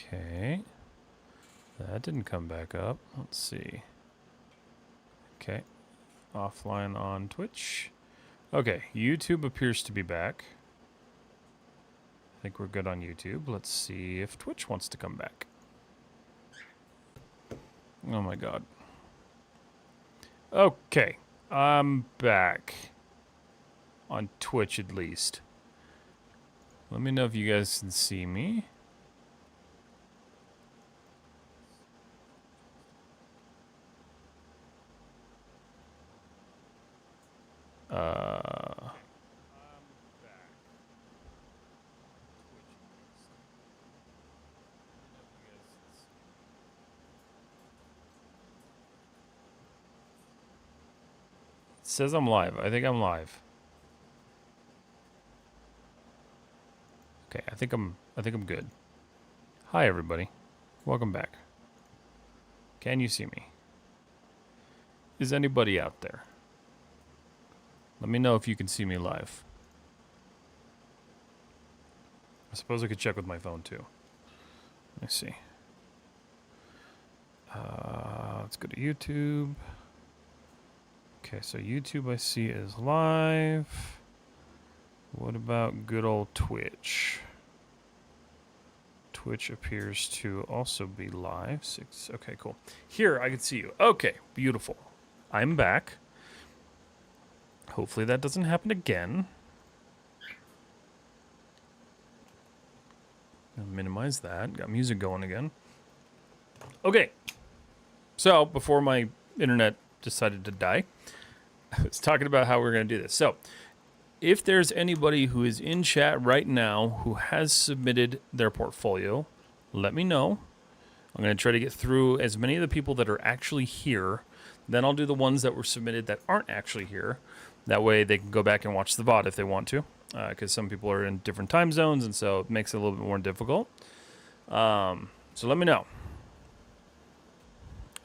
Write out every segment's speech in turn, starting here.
Okay. That didn't come back up. Let's see. Okay. Offline on Twitch. Okay, YouTube appears to be back. I think we're good on YouTube. Let's see if Twitch wants to come back. Oh my god. Okay, I'm back. On Twitch at least. Let me know if you guys can see me. It says I'm live. I think I'm live. Okay, I think I'm good. Hi everybody. Welcome back. Can you see me? Is anybody out there? Let me know if you can see me live. I suppose I could check with my phone too. Let me see. Let's go to YouTube. Okay, so YouTube I see is live. What about good old Twitch? Twitch appears to also be live. Okay, cool. Here, I can see you. Okay, beautiful. I'm back. Hopefully that doesn't happen again. I'll minimize that. Got music going again. Okay. So, before my internet decided to die, I was talking about how we're going to do this. So, if there's anybody who is in chat right now who has submitted their portfolio, let me know. I'm going to try to get through as many of the people that are actually here. Then I'll do the ones that were submitted that aren't actually here. That way they can go back and watch the VOD if they want to. Because some people are in different time zones, and so it makes it a little bit more difficult. So let me know.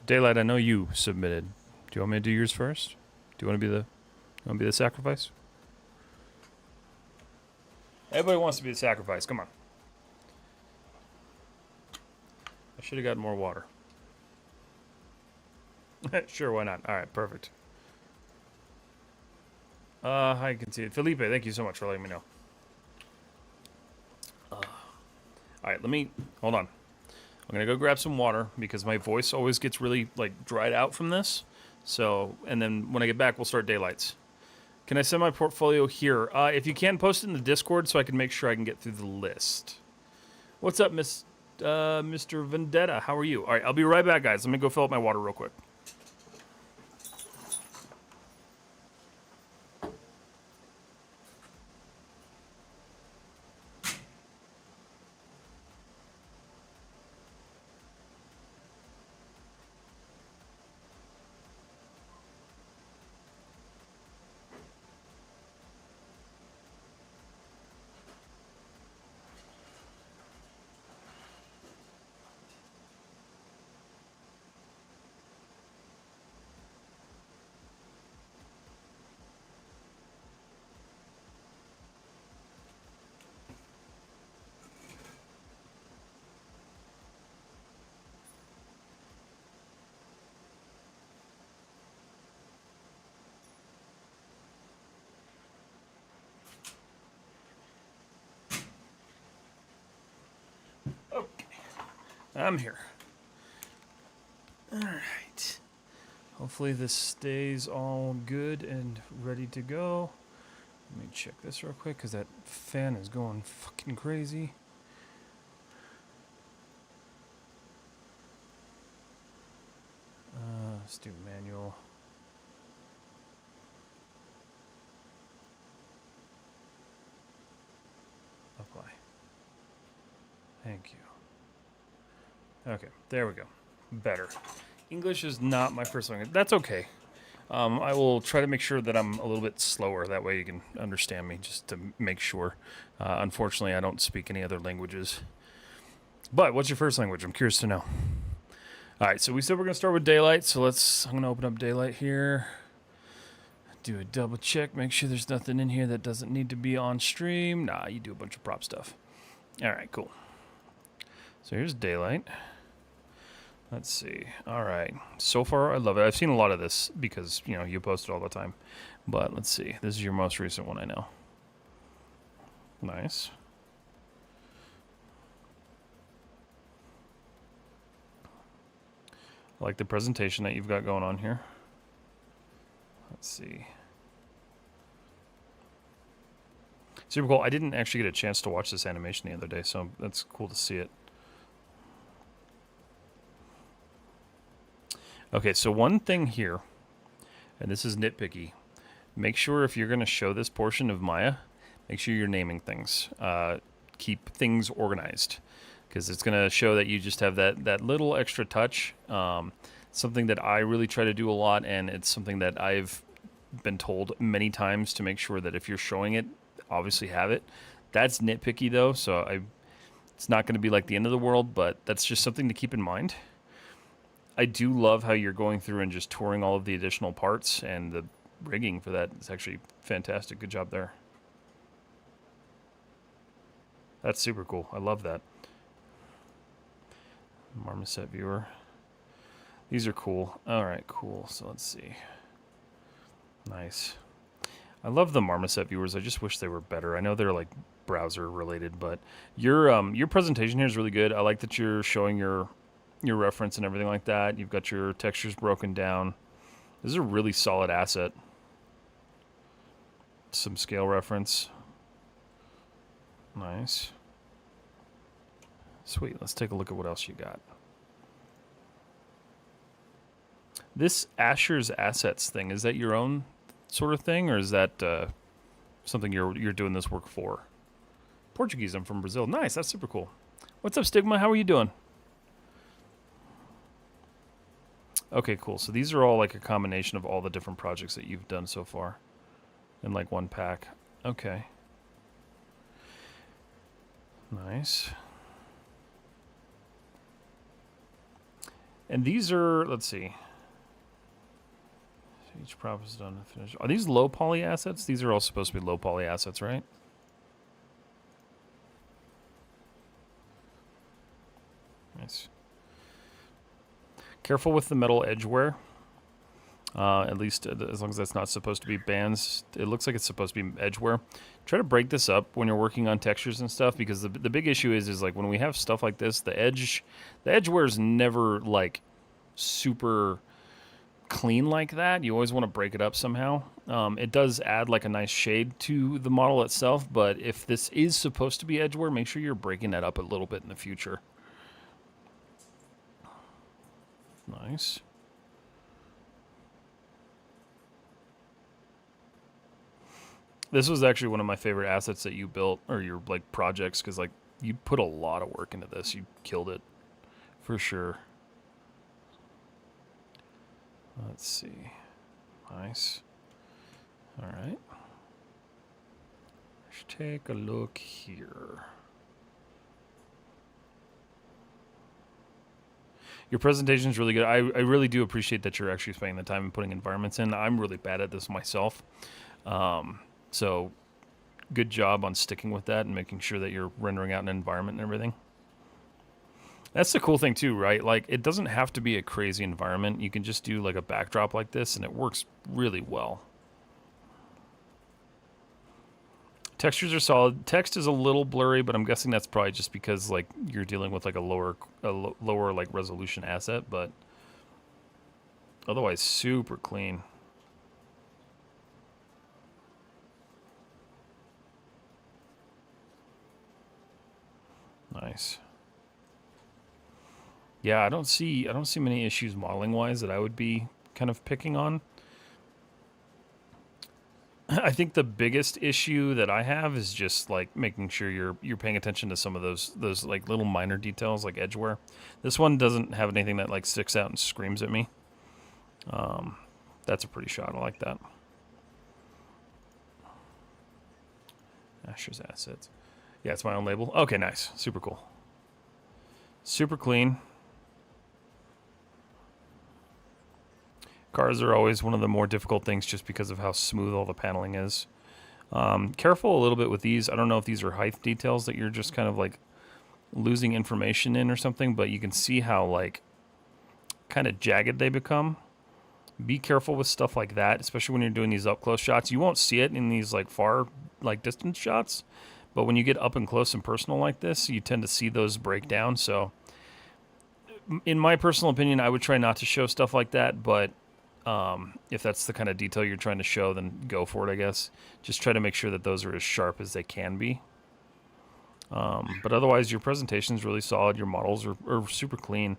Daylight, I know you submitted. Do you want me to do yours first? Do you want to be the sacrifice? Everybody wants to be the sacrifice. Come on. I should have gotten more water. Sure, why not? All right, perfect. I can see it. Felipe, thank you so much for letting me know. All right, hold on. I'm going to go grab some water because my voice always gets really, dried out from this. So, and then when I get back, we'll start daylights. Can I send my portfolio here? If you can, post it in the Discord so I can make sure I can get through the list. What's up, Mr. Vendetta? How are you? All right, I'll be right back, guys. Let me go fill up my water real quick. Okay, I'm here. All right. Hopefully this stays all good and ready to go. Let me check this real quick because that fan is going fucking crazy. Let's do manual. Apply. Thank you. Okay, there we go. Better. English is not my first language. That's okay. I will try to make sure that I'm a little bit slower. That way you can understand me, just to make sure. Unfortunately, I don't speak any other languages. But what's your first language? I'm curious to know. All right, so we said we're going to start with daylight. So I'm going to open up daylight here. Do a double check. Make sure there's nothing in here that doesn't need to be on stream. Nah, you do a bunch of prop stuff. All right, cool. So here's daylight. Let's see. All right. So far, I love it. I've seen a lot of this because, you know, you post it all the time. But let's see. This is your most recent one, I know. Nice. I like the presentation that you've got going on here. Let's see. Super cool. I didn't actually get a chance to watch this animation the other day, so that's cool to see it. Okay, so one thing here, and this is nitpicky. Make sure if you're going to show this portion of Maya, make sure you're naming things. Keep things organized, because it's going to show that you just have that little extra touch. Something that I really try to do a lot, and it's something that I've been told many times to make sure that if you're showing it, obviously have it. That's nitpicky though, so it's not going to be like the end of the world, but that's just something to keep in mind. I do love how you're going through and just touring all of the additional parts, and the rigging for that is actually fantastic. Good job there. That's super cool. I love that. Marmoset viewer. These are cool. All right, cool. So let's see. Nice. I love the Marmoset viewers. I just wish they were better. I know they're like browser related, but your presentation here is really good. I like that you're showing your reference and everything like that. You've got your textures broken down. This is a really solid asset. Some scale reference. Nice. Sweet. Let's take a look at what else you got. This Asher's Assets thing, is that your own sort of thing, or is that something you're doing this work for? Portuguese, I'm from Brazil. Nice, that's super cool. What's up, Stigma? How are you doing? Okay, cool. So these are all like a combination of all the different projects that you've done so far in like one pack. Okay. Nice. And these are, let's see. Each prop is done and finished. Are these low poly assets? These are all supposed to be low poly assets, right? Nice. Careful with the metal edge wear. At least as long as that's not supposed to be bands. It looks like it's supposed to be edge wear. Try to break this up when you're working on textures and stuff, because the big issue is like when we have stuff like this, the edge wear is never like super clean like that. You always want to break it up somehow. It does add like a nice shade to the model itself, but if this is supposed to be edge wear, make sure you're breaking that up a little bit in the future. Nice. This was actually one of my favorite assets that you built, or your like projects, because like you put a lot of work into this. You killed it for sure. Let's see. Nice. All right. Let's take a look here. Your presentation is really good. I really do appreciate that you're actually spending the time and putting environments in. I'm really bad at this myself. So good job on sticking with that and making sure that you're rendering out an environment and everything. That's the cool thing too, right? Like it doesn't have to be a crazy environment. You can just do like a backdrop like this and it works really well. Textures are solid. Text is a little blurry, but I'm guessing that's probably just because like you're dealing with like a lower like resolution asset, but otherwise super clean. Nice. Yeah, I don't see many issues modeling wise that I would be kind of picking on. I think the biggest issue that I have is just like making sure you're paying attention to some of those like little minor details like edge wear. This one doesn't have anything that like sticks out and screams at me. That's a pretty shot. I like that. Asher's Assets. Yeah, it's my own label. Okay, nice. Super cool. Super clean. Cars are always one of the more difficult things just because of how smooth all the paneling is. Careful a little bit with these. I don't know if these are height details that you're just kind of like losing information in or something, but you can see how like kind of jagged they become. Be careful with stuff like that, especially when you're doing these up close shots. You won't see it in these like far like distance shots, but when you get up and close and personal like this, you tend to see those break down. So in my personal opinion, I would try not to show stuff like that, but if that's the kind of detail you're trying to show, then go for it, I guess. Just try to make sure that those are as sharp as they can be. But otherwise, your presentation is really solid. Your models are super clean.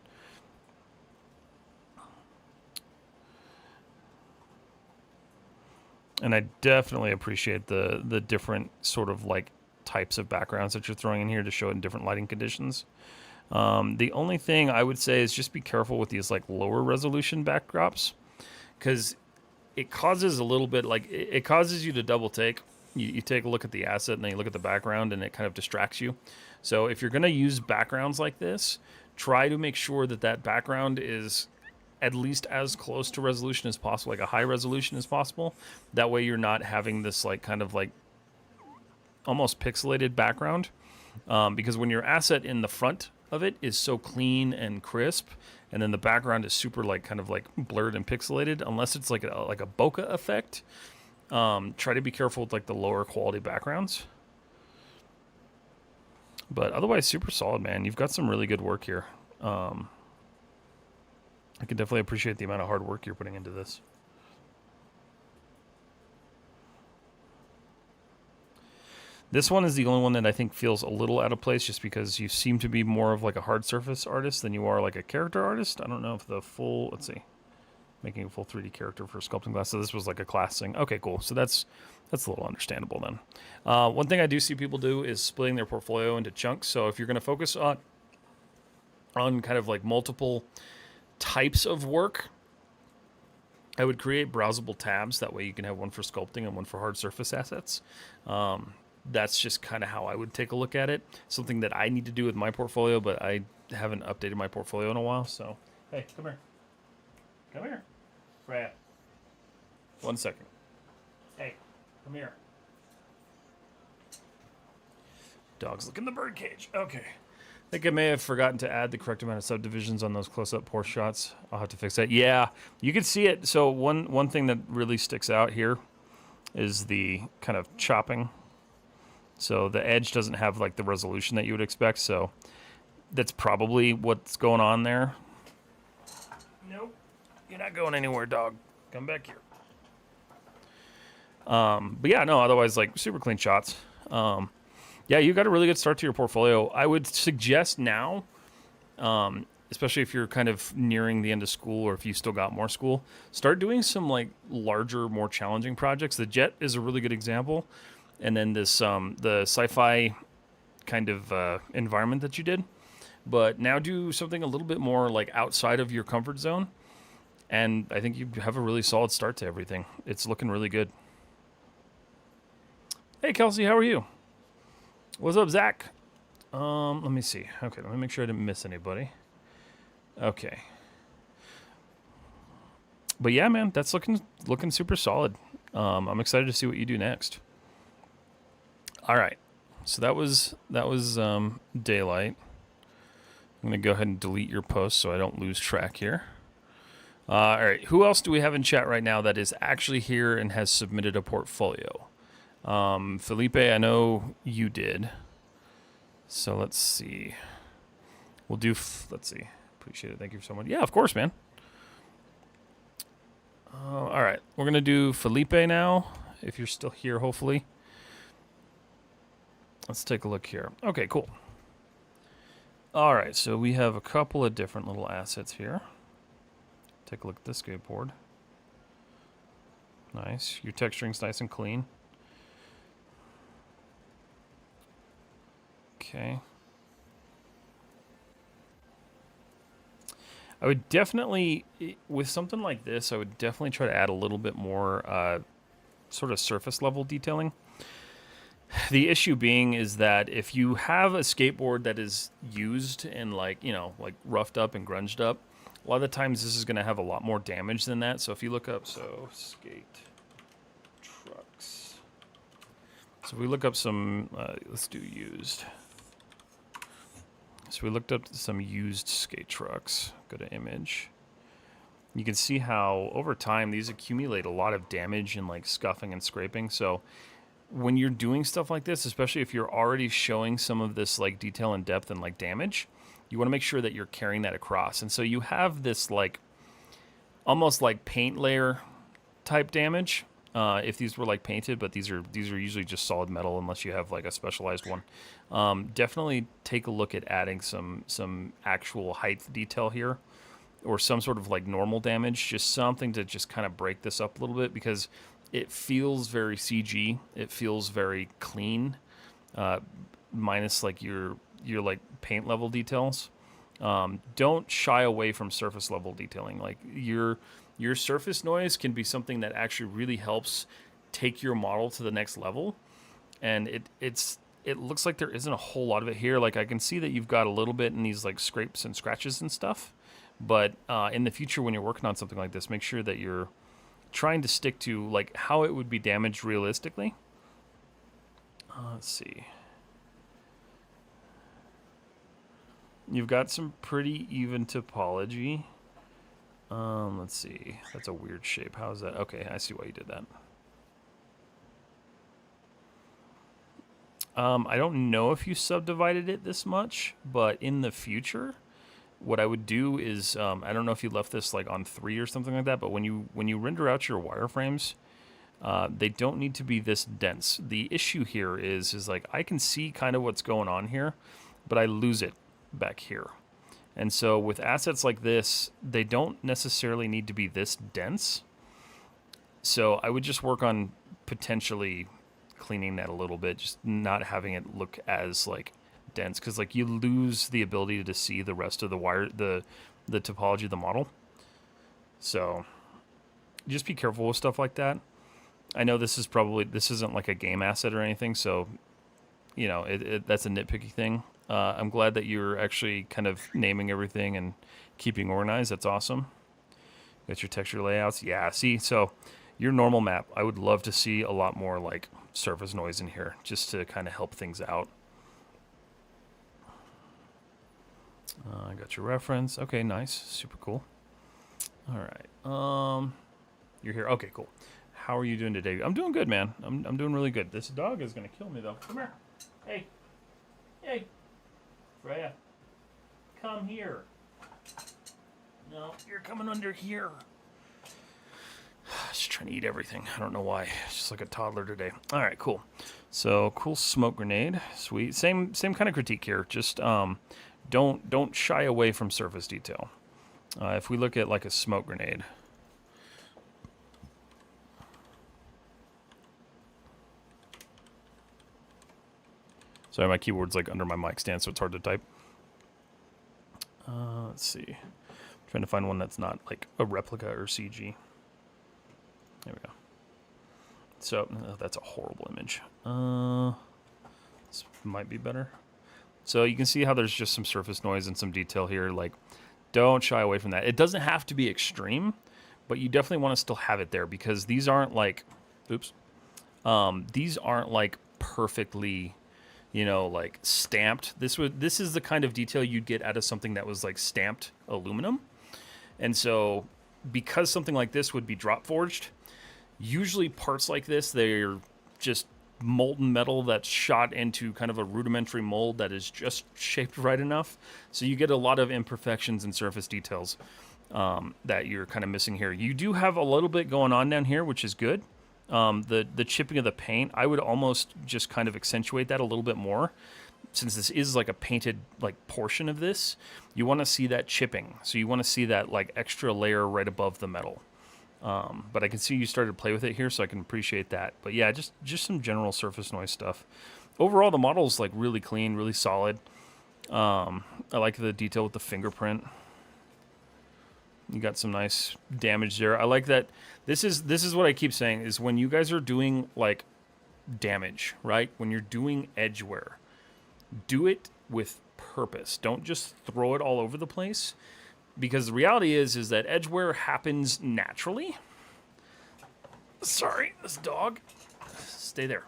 And I definitely appreciate the different sort of like types of backgrounds that you're throwing in here to show it in different lighting conditions. The only thing I would say is just be careful with these like lower resolution backdrops, because it causes a little bit like it causes you to double take. You take a look at the asset and then you look at the background and it kind of distracts you. So if you're going to use backgrounds like this, try to make sure that that background is at least as close to resolution as possible, like a high resolution as possible. That way you're not having this like kind of like almost pixelated background, because when your asset in the front of it is so clean and crisp, and then the background is super like kind of like blurred and pixelated, unless it's like a bokeh effect, try to be careful with like the lower quality backgrounds. But otherwise, super solid, man. You've got some really good work here. I can definitely appreciate the amount of hard work you're putting into this. This one is the only one that I think feels a little out of place, just because you seem to be more of like a hard surface artist than you are like a character artist. I don't know if the full, let's see, making a full 3D character for sculpting class. So this was like a class thing. Okay, cool. So that's a little understandable then. One thing I do see people do is splitting their portfolio into chunks. So if you're going to focus on kind of like multiple types of work, I would create browsable tabs. That way you can have one for sculpting and one for hard surface assets. That's just kind of how I would take a look at it. Something that I need to do with my portfolio, but I haven't updated my portfolio in a while. So, hey, come here. Come here. Freya. 1 second. Hey, come here. Dog's looking the bird cage. Okay. I think I may have forgotten to add the correct amount of subdivisions on those close-up Porsche shots. I'll have to fix that. Yeah, you can see it. So one thing that really sticks out here is the kind of chopping. So the edge doesn't have like the resolution that you would expect. So that's probably what's going on there. Nope, you're not going anywhere, dog. Come back here. But yeah, no, otherwise like super clean shots. Yeah, you got a really good start to your portfolio. I would suggest now, especially if you're kind of nearing the end of school or if you still got more school, start doing some like larger, more challenging projects. The jet is a really good example. And then this, the sci-fi kind of environment that you did. But now do something a little bit more like outside of your comfort zone. And I think you have a really solid start to everything. It's looking really good. Hey, Kelsey, how are you? What's up, Zach? Let me see. Okay, let me make sure I didn't miss anybody. Okay. But yeah, man, that's looking super solid. I'm excited to see what you do next. All right. So that was daylight. I'm going to go ahead and delete your post so I don't lose track here. All right. Who else do we have in chat right now that is actually here and has submitted a portfolio? Felipe, I know you did. So let's see. We'll do, let's see. Appreciate it. Thank you so much. Yeah, of course, man. All right. We're going to do Felipe now, if you're still here, hopefully. Let's take a look here. Okay, cool. All right. So we have a couple of different little assets here. Take a look at this skateboard. Nice. Your texturing's nice and clean. Okay. I would definitely, with something like this, I would definitely try to add a little bit more sort of surface level detailing. The issue being is that if you have a skateboard that is used and like, you know, like roughed up and grunged up, a lot of the times this is going to have a lot more damage than that. So if you look up, skate trucks. So if we look up some, let's do used. So we looked up some used skate trucks. Go to image. You can see how over time these accumulate a lot of damage and like scuffing and scraping. So when you're doing stuff like this, especially if you're already showing some of this like detail and depth and like damage, you want to make sure that you're carrying that across. And so you have this like almost like paint layer type damage. If these were like painted, but these are usually just solid metal unless you have like a specialized one. Definitely take a look at adding some actual height detail here, or some sort of like normal damage, just something to just kind of break this up a little bit, because it feels very CG. It feels very clean, minus like your like paint level details. Don't shy away from surface level detailing. Like your surface noise can be something that actually really helps take your model to the next level. And it looks like there isn't a whole lot of it here. Like I can see that you've got a little bit in these like scrapes and scratches and stuff. But in the future, when you're working on something like this, make sure that you're trying to stick to like how it would be damaged realistically. Let's see. You've got some pretty even topology. Let's see. That's a weird shape. How is that? Okay, I see why you did that. I don't know if you subdivided it this much, but in the future, what I would do is, I don't know if you left this like on 3 or something like that, but when you render out your wireframes, they don't need to be this dense. The issue here is like I can see kind of what's going on here, but I lose it back here. And so with assets like this, they don't necessarily need to be this dense. So I would just work on potentially cleaning that a little bit, just not having it look as like dense, because like you lose the ability to see the rest of the wire, the topology of the model. So just be careful with stuff like that. I know this isn't like a game asset or anything, so you know that's a nitpicky thing. I'm glad that you're actually kind of naming everything and keeping organized. That's awesome. Got your texture layouts. Yeah, see, so your normal map, I would love to see a lot more like surface noise in here, just to kind of help things out. I got your reference. Okay, nice. Super cool. All right. You're here. Okay, cool. How are you doing today? I'm doing good, man. I'm doing really good. This dog is going to kill me, though. Come here. Hey. Hey. Freya. Come here. No, you're coming under here. Just trying to eat everything. I don't know why. It's just like a toddler today. All right, cool. So, cool smoke grenade. Sweet. Same kind of critique here. Just don't shy away from surface detail. If we look at like a smoke grenade, sorry, my keyboard's like under my mic stand, so it's hard to type. Let's see. I'm trying to find one that's not like a replica or CG. There we go. So that's a horrible image. This might be better. So you can see how there's just some surface noise and some detail here. Like, don't shy away from that. It doesn't have to be extreme, but you definitely want to still have it there, because these aren't like, these aren't like perfectly, you know, like stamped. This is the kind of detail you'd get out of something that was like stamped aluminum. And so because something like this would be drop forged, usually parts like this, they're just molten metal that's shot into kind of a rudimentary mold that is just shaped right enough. So you get a lot of imperfections and surface details that you're kind of missing here. You do have a little bit going on down here, which is good. The chipping of the paint, I would almost just kind of accentuate that a little bit more. Since this is like a painted like portion of this, you want to see that chipping. So you want to see that like extra layer right above the metal. But I can see you started to play with it here, so I can appreciate that. But yeah, just some general surface noise stuff. Overall, the model's like really clean, really solid. I like the detail with the fingerprint. You got some nice damage there. I like that. This is what I keep saying, is when you guys are doing like damage, right? When you're doing edge wear, do it with purpose. Don't just throw it all over the place. Because the reality is that edge wear happens naturally. Sorry, this dog. Stay there.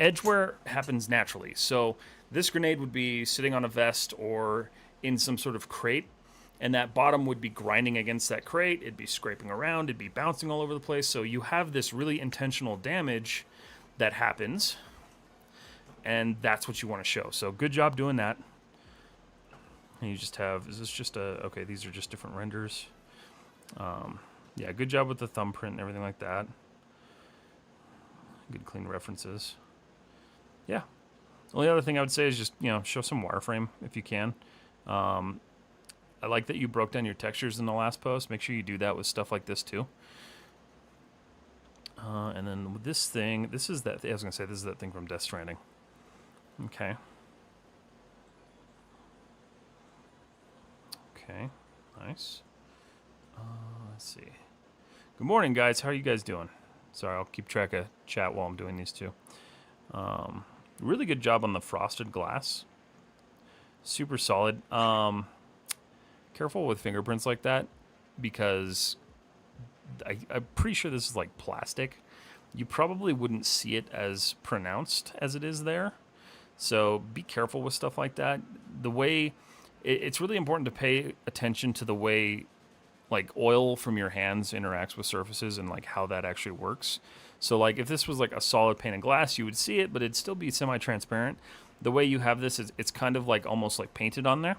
Edge wear happens naturally. So This grenade would be sitting on a vest or in some sort of crate, and that bottom would be grinding against that crate. It'd be scraping around. It'd be bouncing all over the place. So you have this really intentional damage that happens, and that's what you want to show. So good job doing that. And you just have, is this just a, okay, these are just different renders. Yeah, good job with the thumbprint and everything like that. Good clean references. Yeah. The only other thing I would say is just, show some wireframe if you can. I like that you broke down your textures in the last post. Make sure you do that with stuff like this too. And then with this thing, this is that, I was going to say, this is that thing from Death Stranding. Okay. Okay, nice. Let's see. Good morning, guys. How are you guys doing? Sorry, I'll keep track of chat while I'm doing these two. Really good job on the frosted glass. Super solid. Careful with fingerprints like that, because I'm pretty sure this is like plastic. You probably wouldn't see it as pronounced as it is there. So be careful with stuff like that. The way, it's really important to pay attention to the way like oil from your hands interacts with surfaces and like how that actually works. So like if this was like a solid pane of glass, you would see it, but it'd still be semi-transparent. The way you have this is it's kind of like almost like painted on there.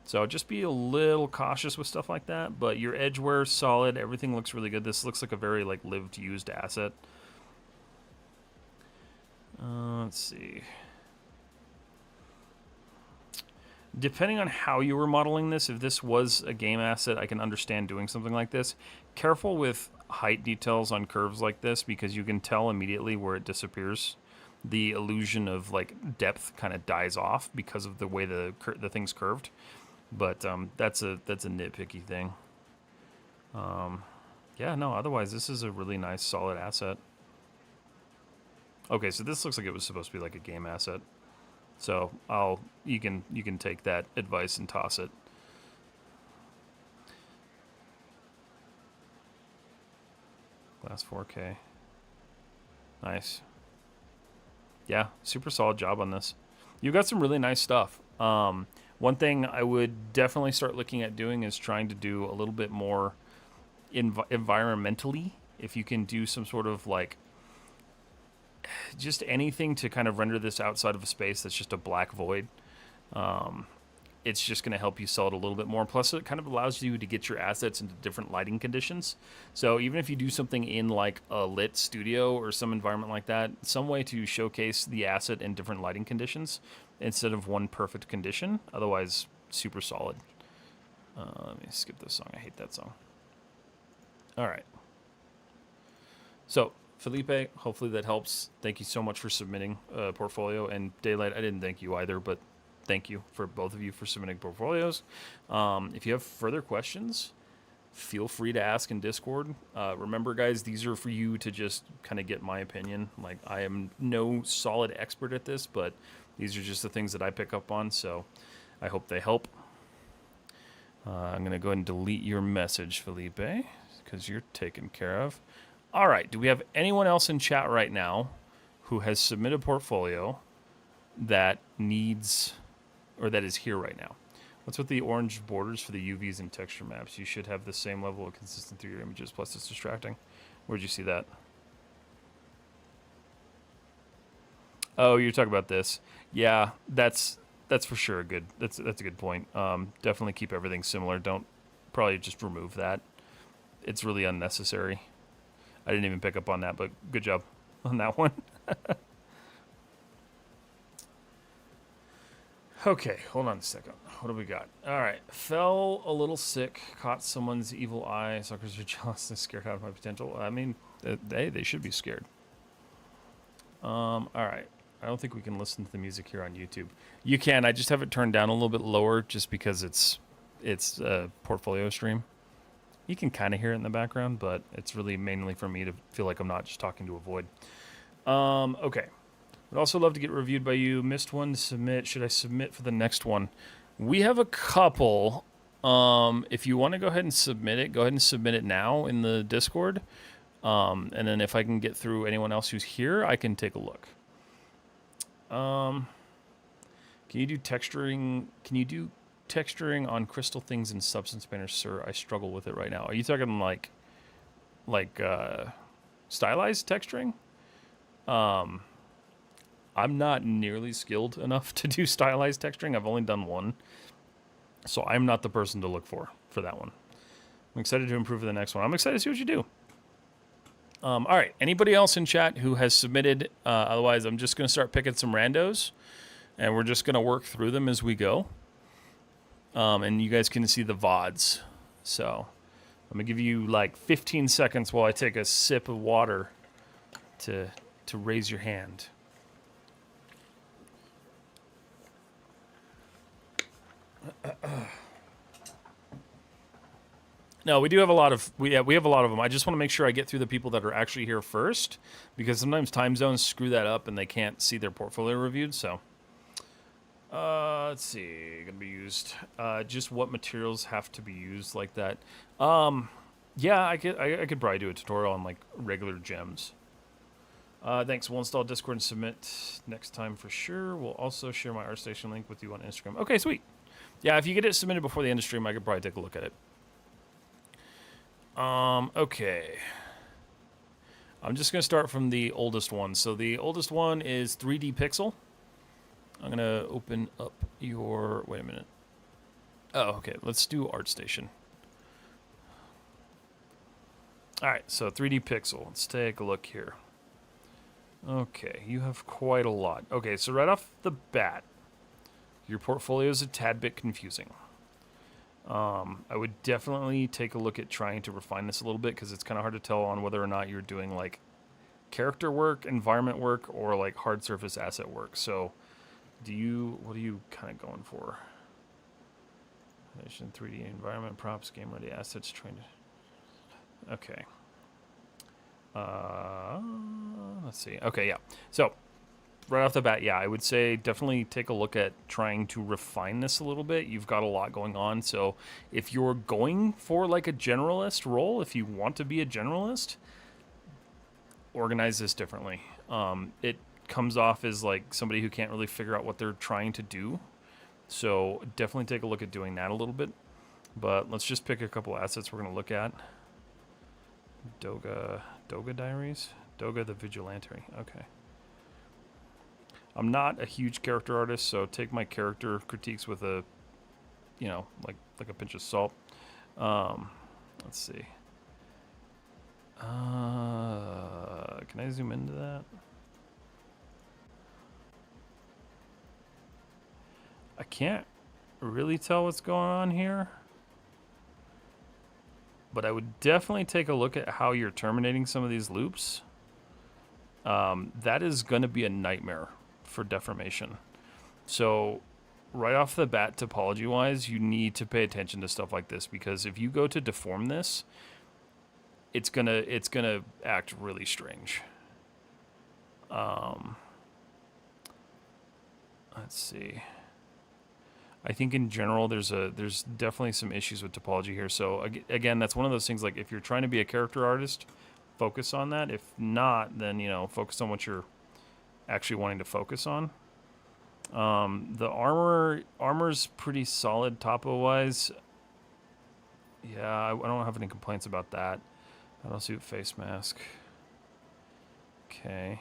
So just be a little cautious with stuff like that, but your edge wear is solid. Everything looks really good. This looks like a very like lived used asset. Let's see. Depending on how you were modeling this, if this was a game asset, I can understand doing something like this. Careful with height details on curves like this, because you can tell immediately where it disappears. The illusion of like depth kind of dies off because of the way the thing's curved. But that's a nitpicky thing. Yeah, no, otherwise this is a really nice solid asset. Okay, so this looks like it was supposed to be like a game asset. So you can take that advice and toss it. Glass 4K. Nice. Yeah, super solid job on this. You got some really nice stuff. One thing I would definitely start looking at doing is trying to do a little bit more environmentally. If you can do some sort of like just anything to kind of render this outside of a space that's just a black void, it's just going to help you sell it a little bit more. Plus, it kind of allows you to get your assets into different lighting conditions. So even if you do something in like a lit studio or some environment like that, some way to showcase the asset in different lighting conditions instead of one perfect condition. Otherwise, super solid. Let me skip this song. I hate that song. All right. So, Felipe, hopefully that helps. Thank you so much for submitting a portfolio. And Daylight, I didn't thank you either, but thank you for both of you for submitting portfolios. If you have further questions, feel free to ask in Discord. Remember, guys, these are for you to just kind of get my opinion. Like, I am no solid expert at this, but these are just the things that I pick up on, so I hope they help. I'm going to go ahead and delete your message, Felipe, because you're taken care of. All right, do we have anyone else in chat right now who has submitted a portfolio that needs, or that is here right now? What's with the orange borders for the UVs and texture maps? You should have the same level of consistency through your images, plus it's distracting. Where'd you see that? Oh, you're talking about this. Yeah, that's for sure a good, that's a good point. Definitely keep everything similar. Don't, probably just remove that. It's really unnecessary. I didn't even pick up on that, but good job on that one. Okay, hold on a second. What do we got? All right. Fell a little sick, caught someone's evil eye. Suckers are jealous and scared out of my potential. I mean, they should be scared. All right. I don't think we can listen to the music here on YouTube. You can. I just have it turned down a little bit lower just because it's a portfolio stream. You can kind of hear it in the background, but it's really mainly for me to feel like I'm not just talking to a void. Okay. Would also love to get reviewed by you. Missed one to submit. Should I submit for the next one? We have a couple. If you want to go ahead and submit it, go ahead and submit it now in the Discord. And then if I can get through anyone else who's here, I can take a look. Can you do texturing? Can you do texturing on crystal things in Substance Painter, sir? I struggle with it right now. Are you talking like stylized texturing? I'm not nearly skilled enough to do stylized texturing. I've only done one, so I'm not the person to look for that one. I'm excited to improve for the next one. I'm excited to see what you do. All right. Anybody else in chat who has submitted? Otherwise, I'm just going to start picking some randos, and we're just going to work through them as we go. And you guys can see the VODs. So I'm going to give you like 15 seconds while I take a sip of water to raise your hand. No, we do have a lot of we have a lot of them. I just want to make sure I get through the people that are actually here first, because sometimes time zones screw that up and they can't see their portfolio reviewed. So, let's see, gonna be used. Just what materials have to be used like that? Yeah, I could probably do a tutorial on like regular gems. Thanks. We'll install Discord and submit next time for sure. We'll also share my ArtStation link with you on Instagram. Okay, sweet. Yeah, if you get it submitted before the end of stream, I could probably take a look at it. Okay. I'm just going to start from the oldest one. So the oldest one is 3D Pixel. I'm going to open up your... Wait a minute. Oh, okay. Let's do ArtStation. All right, so 3D Pixel. Let's take a look here. Okay, you have quite a lot. Okay, so right off the bat, your portfolio is a tad bit confusing. I would definitely take a look at trying to refine this a little bit, because it's kind of hard to tell on whether or not you're doing like character work, environment work, or like hard surface asset work. So what are you kind of going for? 3D environment, props, game ready assets, trained. Okay. Let's see. Okay, yeah. So right off the bat, yeah, I would say definitely take a look at trying to refine this a little bit. You've got a lot going on. So if you're going for like a generalist role, if you want to be a generalist, organize this differently. It comes off as like somebody who can't really figure out what they're trying to do. So definitely take a look at doing that a little bit. But let's just pick a couple assets we're going to look at. Doga Diaries? Doga the Vigilante. Okay. I'm not a huge character artist, so take my character critiques with a, like a pinch of salt. Let's see. Can I zoom into that? I can't really tell what's going on here, but I would definitely take a look at how you're terminating some of these loops. That is going to be a nightmare for deformation. So right off the bat, topology wise, you need to pay attention to stuff like this, because if you go to deform this, it's gonna act really strange. Let's see. I think in general there's definitely some issues with topology here. So again, that's one of those things, like if you're trying to be a character artist, focus on that. If not, then focus on what you're actually wanting to focus on. The armor's pretty solid topo wise. Yeah, I don't have any complaints about that. Battle suit, face mask. Okay.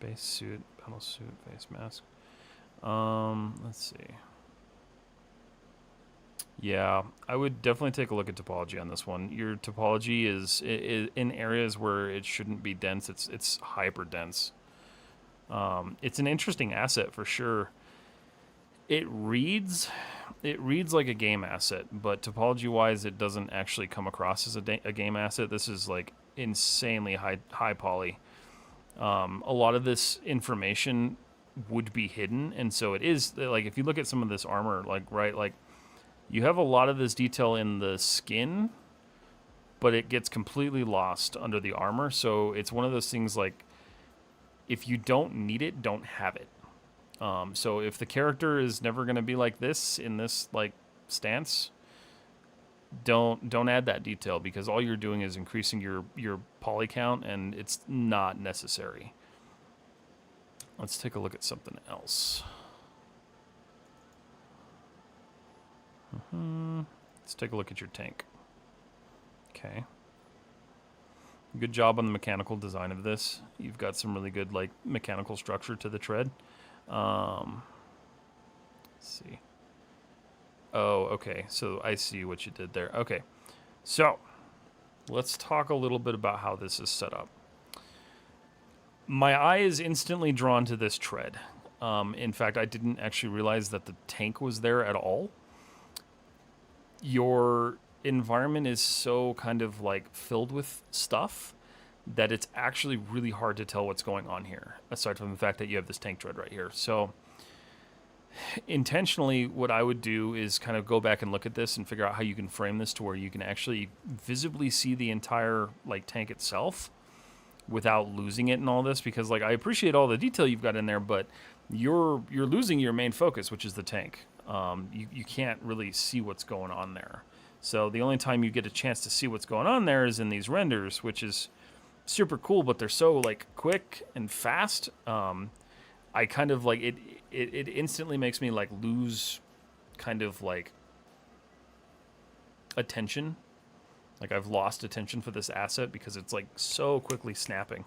Base suit, battle suit, face mask. Let's see. Yeah, I would definitely take a look at topology on this one. Your topology is in areas where it shouldn't be dense. It's hyper dense. It's an interesting asset for sure. It reads like a game asset, but topology wise, it doesn't actually come across as a game asset. This is like insanely high poly. A lot of this information would be hidden, and so it is like, if you look at some of this armor, like you have a lot of this detail in the skin, but it gets completely lost under the armor. So it's one of those things, like, if you don't need it, don't have it. So if the character is never going to be like this in this like stance, don't add that detail, because all you're doing is increasing your poly count, and it's not necessary. Let's take a look at something else. Let's take a look at your tank. Okay. Good job on the mechanical design of this. You've got some really good like mechanical structure to the tread. Let's see. Oh, okay. So I see what you did there. Okay. So let's talk a little bit about how this is set up. My eye is instantly drawn to this tread. In fact, I didn't actually realize that the tank was there at all. Your environment is so kind of like filled with stuff that it's actually really hard to tell what's going on here, aside from the fact that you have this tank tread right here. So intentionally, what I would do is kind of go back and look at this and figure out how you can frame this to where you can actually visibly see the entire like tank itself without losing it in all this, because like I appreciate all the detail you've got in there, but you're losing your main focus, which is the tank. You can't really see what's going on there. So the only time you get a chance to see what's going on there is in these renders, which is super cool, but they're so like quick and fast. I kind of like it instantly makes me like lose kind of like attention. Like I've lost attention for this asset because it's like so quickly snapping.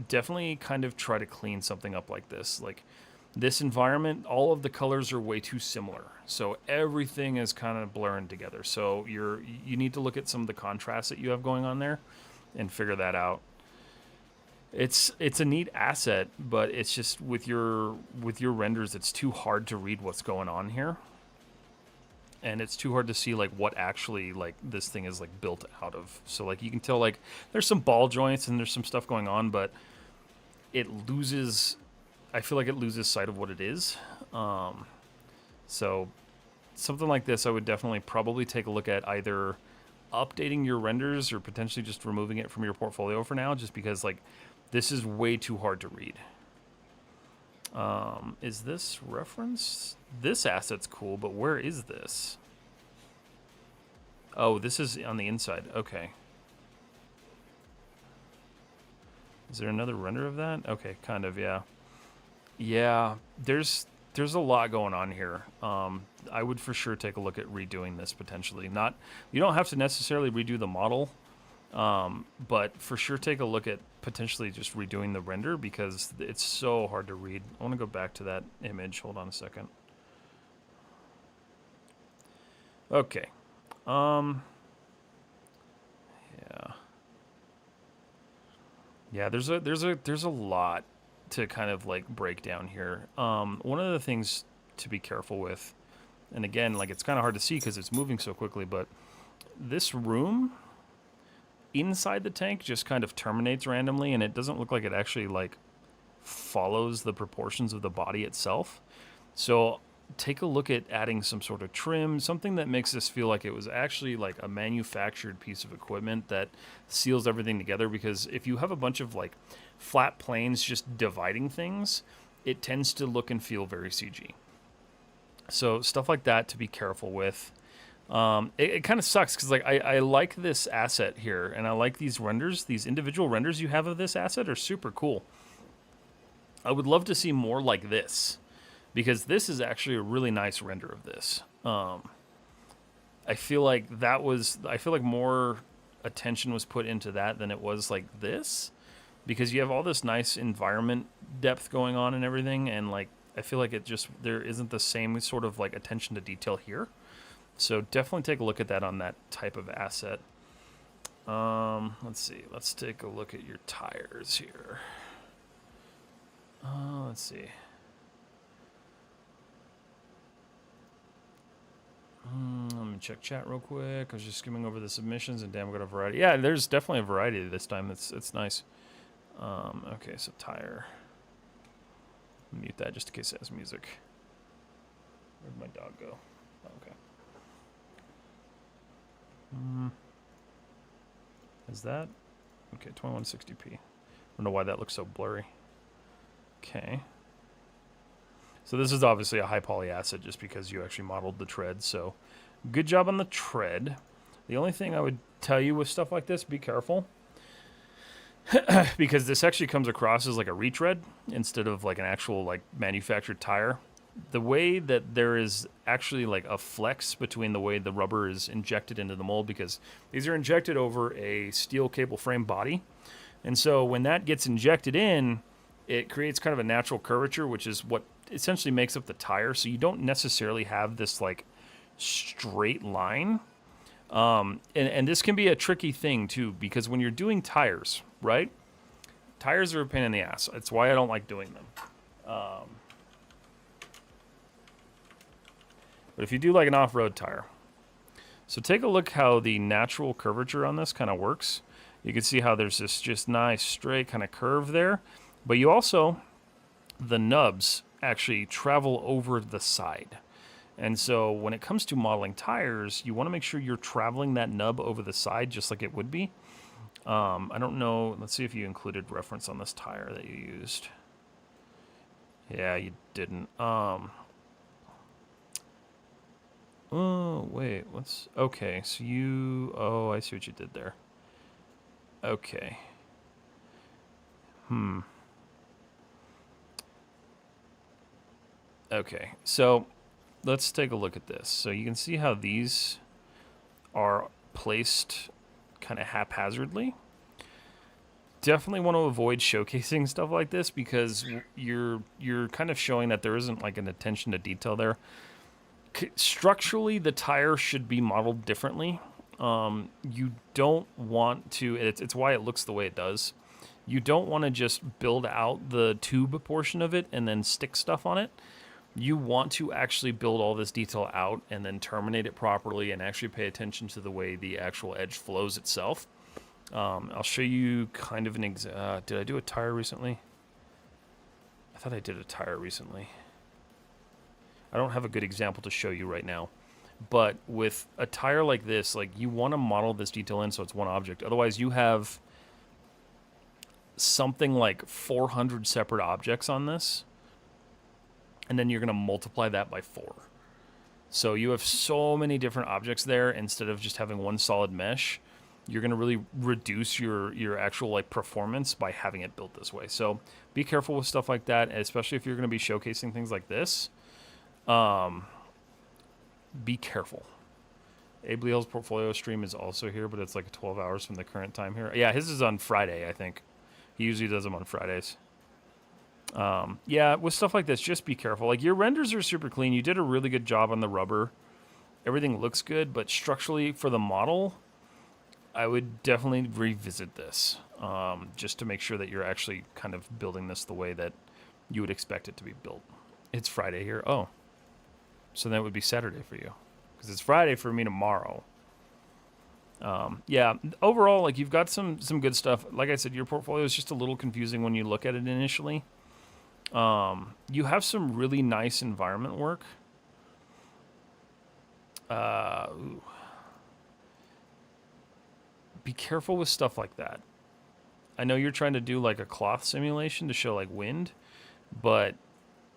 Definitely kind of try to clean something up like this. Like this environment, all of the colors are way too similar. So everything is kind of blurring together. So you need to look at some of the contrast that you have going on there and figure that out. It's a neat asset, but it's just with your renders, it's too hard to read what's going on here. And it's too hard to see like what actually like this thing is like built out of. So like you can tell like there's some ball joints and there's some stuff going on, but it loses, I feel like it loses sight of what it is. So something like this, I would definitely probably take a look at either updating your renders or potentially just removing it from your portfolio for now, just because like this is way too hard to read. Is this reference? This asset's cool, but where is this? Oh, this is on the inside. Okay. Is there another render of that? Okay, kind of, yeah. Yeah, there's a lot going on here. I would for sure take a look at redoing this potentially. Not, you don't have to necessarily redo the model, but for sure take a look at potentially just redoing the render because it's so hard to read. I want to go back to that image. Hold on a second. Okay. Yeah. Yeah, there's a lot to kind of like break down here. One of the things to be careful with, and again, like it's kind of hard to see because it's moving so quickly, but this room inside the tank just kind of terminates randomly, and it doesn't look like it actually like follows the proportions of the body itself. So take a look at adding some sort of trim, something that makes this feel like it was actually like a manufactured piece of equipment that seals everything together, because if you have a bunch of like flat planes just dividing things, it tends to look and feel very CG. So stuff like that to be careful with. It kind of sucks because like I like this asset here, and I like these renders. These individual renders you have of this asset are super cool. I would love to see more like this, because this is actually a really nice render of this. I feel like more attention was put into that than it was like this, because you have all this nice environment depth going on and everything, and like I feel like there isn't the same sort of like attention to detail here. So definitely take a look at that on that type of asset. Let's see. Let's take a look at your tires here. Let's see. Let me check chat real quick. I was just skimming over the submissions, and damn, we got a variety. Yeah, there's definitely a variety this time. It's nice. Okay, so tire. Mute that just in case it has music. Where'd my dog go? Oh, okay. Is that? Okay, 2160p. I don't know why that looks so blurry. Okay. So this is obviously a high poly asset just because you actually modeled the tread. So good job on the tread. The only thing I would tell you with stuff like this, be careful. Because this actually comes across as like a retread instead of like an actual like manufactured tire. the way that there is actually like a flex between the way the rubber is injected into the mold, because these are injected over a steel cable frame body. And so when that gets injected in, it creates kind of a natural curvature, which is what essentially makes up the tire. So you don't necessarily have this like straight line. And this can be a tricky thing too, because when you're doing tires, right? Tires are a pain in the ass. That's why I don't like doing them. But if you do like an off-road tire, so take a look how the natural curvature on this kind of works. You can see how there's this just nice straight kind of curve there, but you also, the nubs actually travel over the side. And so when it comes to modeling tires, you want to make sure you're traveling that nub over the side just like it would be. I don't know. Let's see if you included reference on this tire that you used. Yeah, you didn't. Oh, wait. What's... Okay, so you... Oh, I see what you did there. Okay. Okay, so let's take a look at this. So you can see how these are placed kind of haphazardly. Definitely want to avoid showcasing stuff like this because you're kind of showing that there isn't like an attention to detail there. Structurally, the tire should be modeled differently. You don't want to, it's why it looks the way it does. You don't want to just build out the tube portion of it and then stick stuff on it. You want to actually build all this detail out and then terminate it properly and actually pay attention to the way the actual edge flows itself. I'll show you kind of an did I do a tire recently? I thought I did a tire recently. I don't have a good example to show you right now. But with a tire like this, like you want to model this detail in so it's one object. Otherwise, you have something like 400 separate objects on this. And then you're going to multiply that by 4. So you have so many different objects there instead of just having one solid mesh. You're going to really reduce your actual like performance by having it built this way. So be careful with stuff like that, especially if you're going to be showcasing things like this. Be careful. Abe Leal's portfolio stream is also here, but it's like 12 hours from the current time here. Yeah, his is on Friday, I think. He usually does them on Fridays. Yeah, with stuff like this, just be careful. Like, your renders are super clean. You did a really good job on the rubber. Everything looks good, but structurally for the model, I would definitely revisit this, just to make sure that you're actually kind of building this the way that you would expect it to be built. It's Friday here. Oh, so then it would be Saturday for you, because it's Friday for me tomorrow. Yeah, overall, like, you've got some good stuff. Like I said, your portfolio is just a little confusing when you look at it initially. You have some really nice environment work. Be careful with stuff like that. I know you're trying to do like a cloth simulation to show like wind, but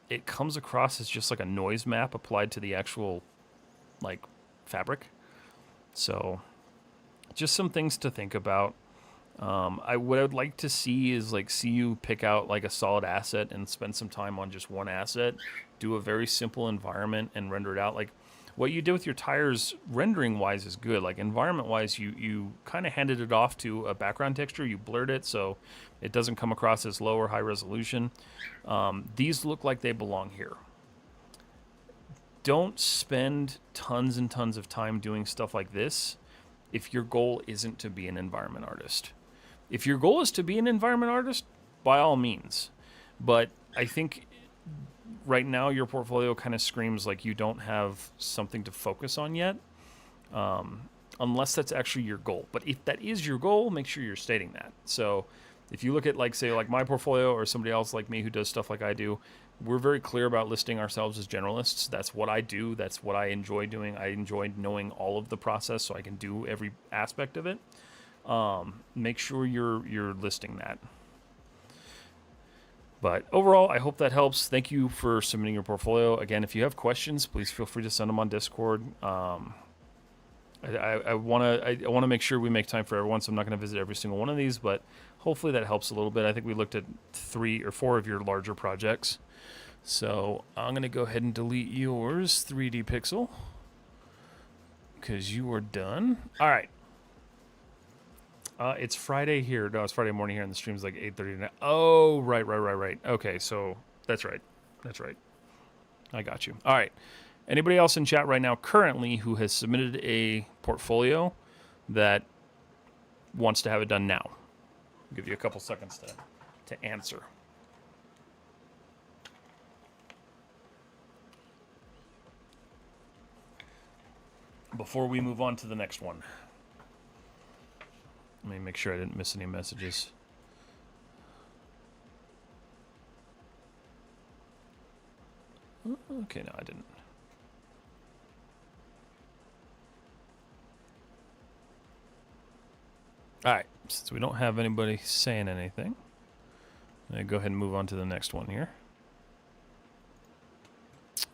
it comes across as just like a noise map applied to the actual like fabric. So just some things to think about. What I would like to see is like see you pick out like a solid asset and spend some time on just one asset, do a very simple environment and render it out. Like what you did with your tires rendering wise is good. Like environment wise, you kind of handed it off to a background texture. You blurred it so it doesn't come across as low or high resolution. These look like they belong here. Don't spend tons and tons of time doing stuff like this if your goal isn't to be an environment artist. If your goal is to be an environment artist, by all means. But I think right now your portfolio kind of screams like you don't have something to focus on yet, unless that's actually your goal. But if that is your goal, make sure you're stating that. So if you look at like, say, like my portfolio or somebody else like me who does stuff like I do, we're very clear about listing ourselves as generalists. That's what I do. That's what I enjoy doing. I enjoy knowing all of the process so I can do every aspect of it. Make sure you're listing that. But overall, I hope that helps. Thank you for submitting your portfolio. Again, if you have questions, please feel free to send them on Discord. I want to make sure we make time for everyone, so I'm not going to visit every single one of these, but hopefully that helps a little bit. I think we looked at 3 or 4 of your larger projects. So I'm going to go ahead and delete yours, 3D Pixel, because you are done. All right. It's Friday here. No, it's Friday morning here, and the stream's like 8:30 now. Oh, right. Okay, so that's right. That's right. I got you. All right. Anybody else in chat right now currently who has submitted a portfolio that wants to have it done now? I'll give you a couple seconds to answer. Before we move on to the next one. Let me make sure I didn't miss any messages. Okay, no, I didn't. All right, since we don't have anybody saying anything, I'm going to go ahead and move on to the next one here.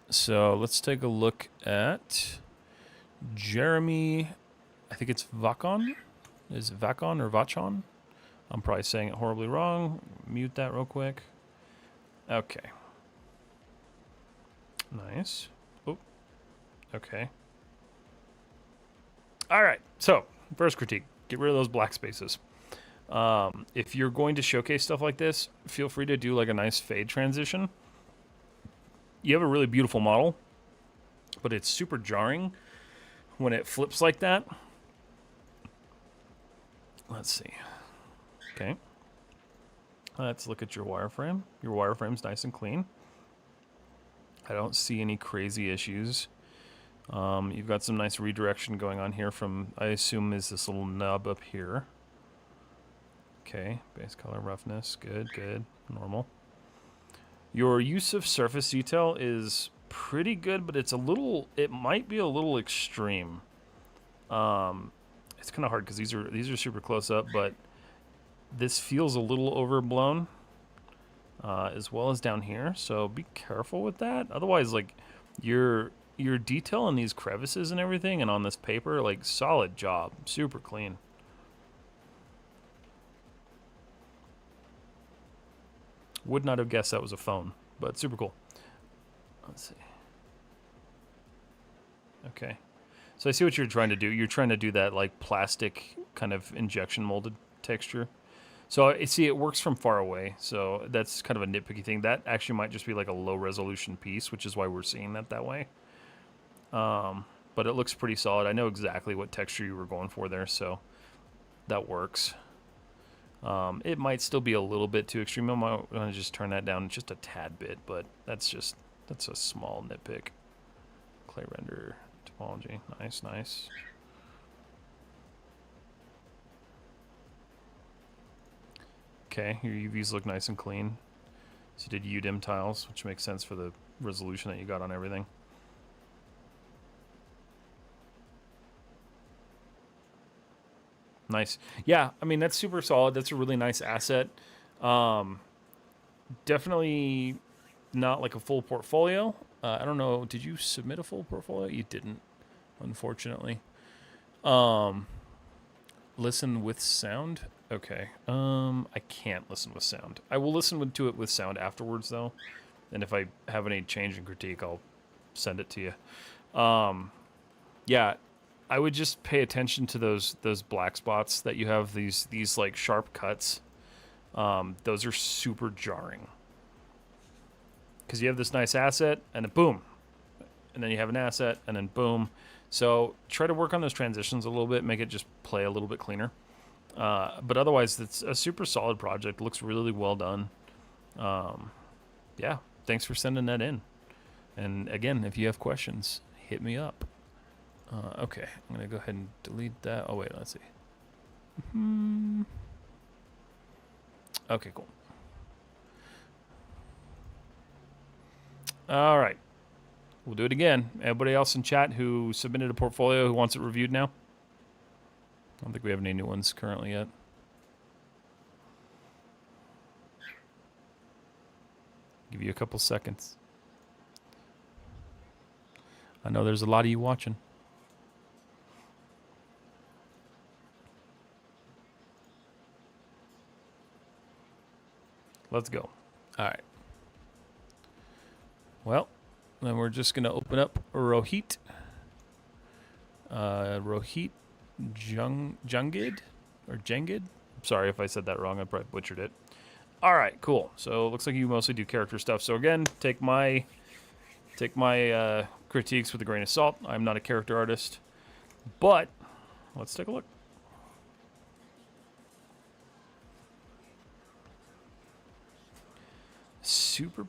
So let's take a look at Jeremy. I think it's Vakon. Is it Vakon or Vachon? I'm probably saying it horribly wrong. Mute that real quick. Okay. Nice. Oh. Okay. All right. So, first critique. Get rid of those black spaces. If you're going to showcase stuff like this, feel free to do like a nice fade transition. You have a really beautiful model, but it's super jarring when it flips like that. Let's see. Okay. Let's look at your wireframe. Your wireframe's nice and clean. I don't see any crazy issues. You've got some nice redirection going on here from, I assume, is this little nub up here. Okay, base color roughness, good, normal. Your use of surface detail is pretty good, but it might be a little extreme. It's kind of hard because these are super close up, but this feels a little overblown, as well as down here. So be careful with that. Otherwise, like your detail on these crevices and everything, and on this paper, like solid job, super clean. Would not have guessed that was a phone, but super cool. Let's see. Okay. So I see what you're trying to do. You're trying to do that like plastic kind of injection molded texture. So I see it works from far away. So that's kind of a nitpicky thing. That actually might just be like a low resolution piece, which is why we're seeing that way. But it looks pretty solid. I know exactly what texture you were going for there, so that works. It might still be a little bit too extreme. I might want to just turn that down just a tad bit, but that's a small nitpick. Clay render topology, nice. Okay, your UVs look nice and clean. So you did UDIM tiles, which makes sense for the resolution that you got on everything. Nice. Yeah, I mean, that's super solid. That's a really nice asset. Definitely not like a full portfolio. I don't know. Did you submit a full portfolio? You didn't, unfortunately. Listen with sound? Okay. I can't listen with sound. I will listen to it with sound afterwards, though. And if I have any change in critique, I'll send it to you. Yeah, I would just pay attention to those black spots that you have, these like sharp cuts. Those are super jarring. Because you have this nice asset, and then boom. And then you have an asset, and then boom. So try to work on those transitions a little bit, make it just play a little bit cleaner. But otherwise, it's a super solid project. Looks really well done. Yeah, thanks for sending that in. And again, if you have questions, hit me up. Okay, I'm going to go ahead and delete that. Oh, wait, let's see. Okay, cool. All right. We'll do it again. Everybody else in chat who submitted a portfolio who wants it reviewed now? I don't think we have any new ones currently yet. Give you a couple seconds. I know there's a lot of you watching. Let's go. All right. Well, then we're just going to open up Rohit. Rohit Jungid? Or Jengid? Sorry if I said that wrong. I probably butchered it. All right, cool. So it looks like you mostly do character stuff. So again, take my critiques with a grain of salt. I'm not a character artist. But let's take a look. Super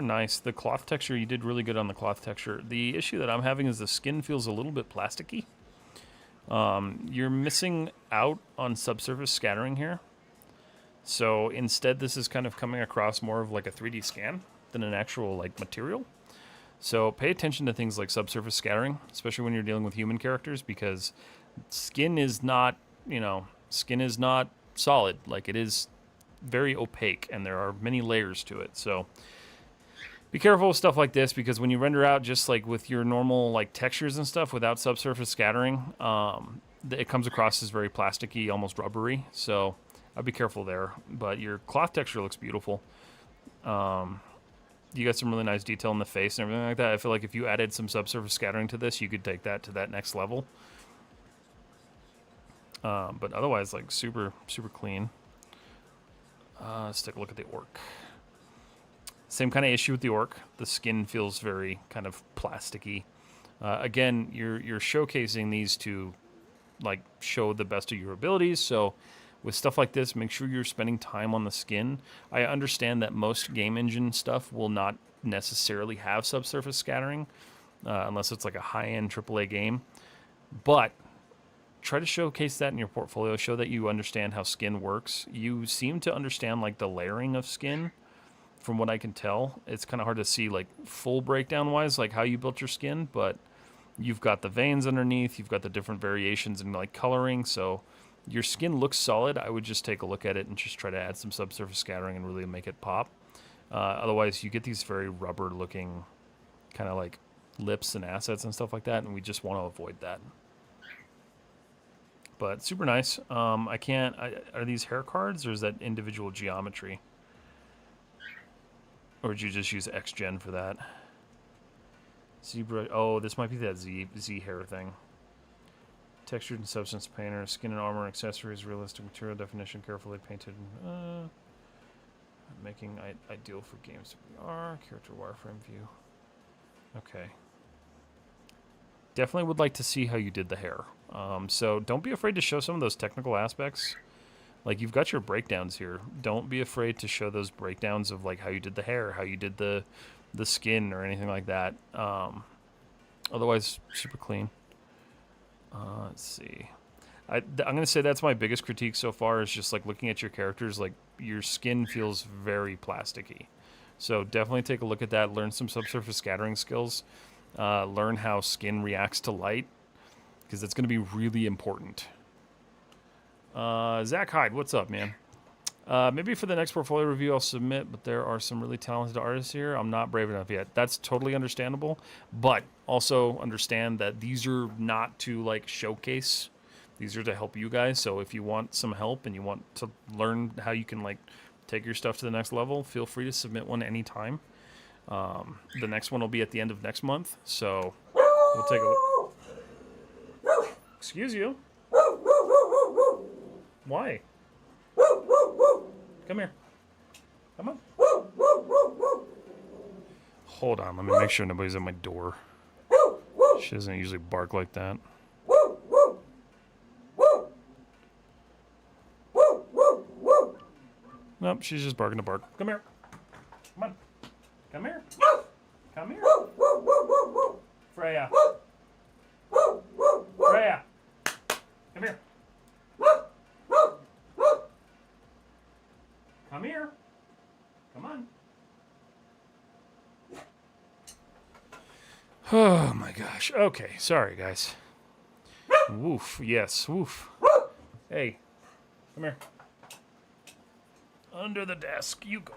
nice. The cloth texture, you did really good on the cloth texture. The issue that I'm having is the skin feels a little bit plasticky. You're missing out on subsurface scattering here. So instead, this is kind of coming across more of like a 3D scan than an actual like material. So pay attention to things like subsurface scattering, especially when you're dealing with human characters, because skin is not, skin is not solid. Like, it is very opaque, and there are many layers to it. So be careful with stuff like this, because when you render out just like with your normal like textures and stuff without subsurface scattering, it comes across as very plasticky, almost rubbery. So I'd be careful there. But your cloth texture looks beautiful. You got some really nice detail in the face and everything like that. I feel like if you added some subsurface scattering to this, you could take that to that next level. But otherwise, like, super clean. Let's take a look at the orc. Same kind of issue with the orc. The skin feels very kind of plasticky. Again, you're showcasing these to like show the best of your abilities. So with stuff like this, make sure you're spending time on the skin. I understand that most game engine stuff will not necessarily have subsurface scattering, unless it's like a high-end AAA game. But try to showcase that in your portfolio. Show that you understand how skin works. You seem to understand like the layering of skin. From what I can tell, it's kind of hard to see like full breakdown wise, like how you built your skin, but you've got the veins underneath, you've got the different variations in like coloring, so your skin looks solid. I would just take a look at it and just try to add some subsurface scattering and really make it pop. Otherwise, you get these very rubber looking kind of like lips and assets and stuff like that, and we just want to avoid that. But super nice. Are these hair cards, or is that individual geometry? Or did you just use XGen for that? Zebra. Oh, this might be that Z hair thing. Textured and substance painter. Skin and armor accessories. Realistic material definition. Carefully painted. Making ideal for games VR. Character wireframe view. Okay. Definitely would like to see how you did the hair. So don't be afraid to show some of those technical aspects. Like, you've got your breakdowns here. Don't be afraid to show those breakdowns of like how you did the hair, how you did the skin, or anything like that. Otherwise, super clean. Let's see. I'm gonna say that's my biggest critique so far, is just like looking at your characters. Like, your skin feels very plasticky. So definitely take a look at that. Learn some subsurface scattering skills. Learn how skin reacts to light, because it's gonna be really important. Zach Hyde, what's up, man? Maybe for the next portfolio review I'll submit, but there are some really talented artists here. I'm not brave enough yet. That's totally understandable, but also understand that these are not to like showcase. These are to help you guys. So if you want some help and you want to learn how you can like take your stuff to the next level, feel free to submit one anytime. The next one will be at the end of next month, so we'll take a look. Excuse you. Why? Come here. Come on. Hold on, let me make sure nobody's at my door. She doesn't usually bark like that. Nope, she's just barking to bark. Come here. Come on. Come here. Come here. Freya. Freya. Come here. Come here. Come on. Oh my gosh. Okay, sorry guys. Woof. Yes, woof. Hey, come here. Under the desk you go.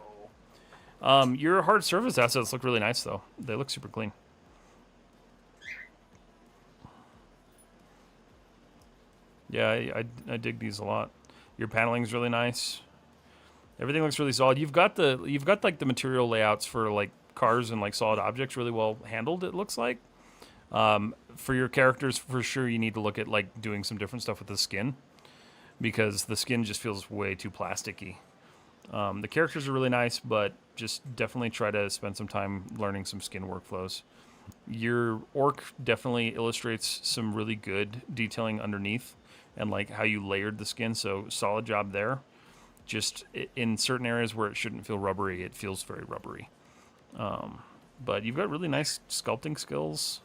Your hard surface assets look really nice though. They look super clean. Yeah, I dig these a lot. Your paneling's really nice. Everything looks really solid. You've got like the material layouts for like cars and like solid objects really well handled, it looks like. For your characters, for sure, you need to look at like doing some different stuff with the skin, because the skin just feels way too plasticky. The characters are really nice, but just definitely try to spend some time learning some skin workflows. Your orc definitely illustrates some really good detailing underneath and like how you layered the skin, so solid job there. Just in certain areas where it shouldn't feel rubbery, it feels very rubbery. But you've got really nice sculpting skills.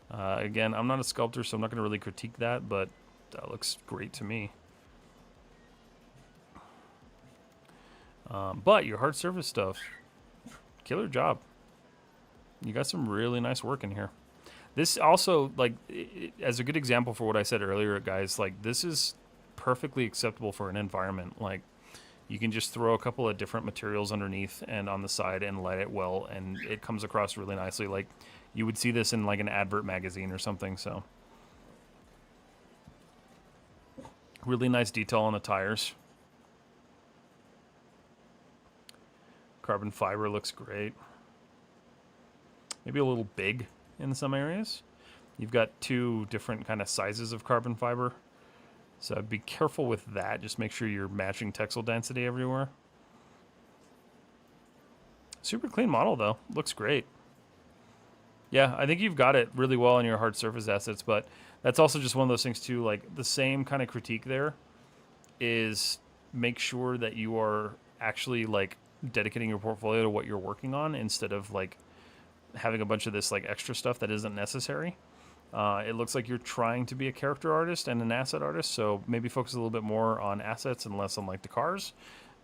Again, I'm not a sculptor, so I'm not going to really critique that, but that looks great to me. But your hard surface stuff, killer job. You got some really nice work in here. This also, like, as a good example for what I said earlier, guys, like, this is perfectly acceptable for an environment. Like, you can just throw a couple of different materials underneath and on the side and light it well, and it comes across really nicely. Like, you would see this in, like, an advert magazine or something, so. Really nice detail on the tires. Carbon fiber looks great. Maybe a little big in some areas. You've got two different kind of sizes of carbon fiber, so be careful with that. Just make sure you're matching textile density everywhere. Super clean model though, looks great. Yeah, I think you've got it really well in your hard surface assets, but that's also just one of those things too, like the same kind of critique there is make sure that you are actually like dedicating your portfolio to what you're working on instead of like having a bunch of this like extra stuff that isn't necessary. It looks like you're trying to be a character artist and an asset artist, so maybe focus a little bit more on assets and less on like the cars.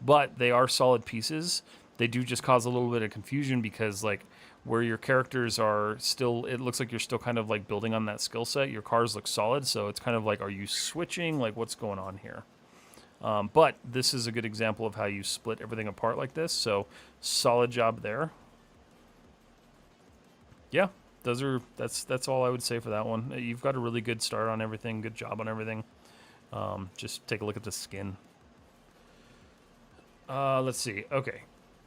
But they are solid pieces. They do just cause a little bit of confusion because like where your characters are still, it looks like you're still kind of like building on that skill set. Your cars look solid, so it's kind of like, are you switching? Like what's going on here? But this is a good example of how you split everything apart like this. So solid job there. Yeah, that's all I would say for that one. You've got a really good start on everything. Good job on everything. Just take a look at the skin. Let's see. Okay.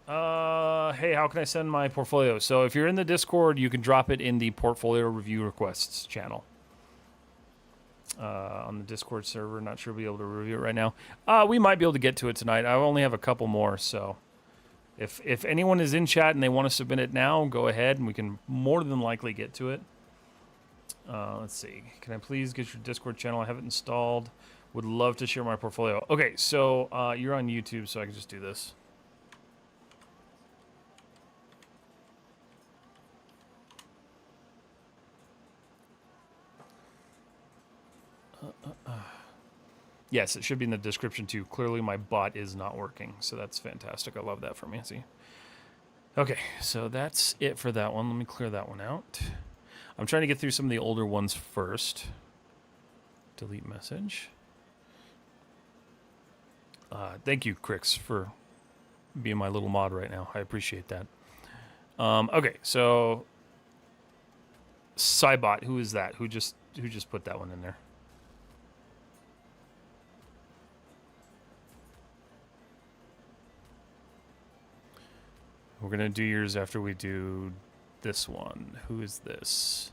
Hey, how can I send my portfolio? So if you're in the Discord, you can drop it in the portfolio review requests channel. On the Discord server, not sure we'll be able to review it right now. We might be able to get to it tonight. I only have a couple more, so if anyone is in chat and they want to submit it now, go ahead and we can more than likely get to it. Let's see. Can I please get your Discord channel? I have it installed. Would love to share my portfolio. Okay, so you're on YouTube, so I can just do this. Yes, it should be in the description too. Clearly my bot is not working, so that's fantastic. I love that for Nancy. Okay, so that's it for that one. Let me clear that one out. I'm trying to get through some of the older ones first. Delete message. Thank you, Crix, for being my little mod right now. I appreciate that. Okay, so Cybot, who is that? Who just put that one in there? We're going to do yours after we do this one. Who is this?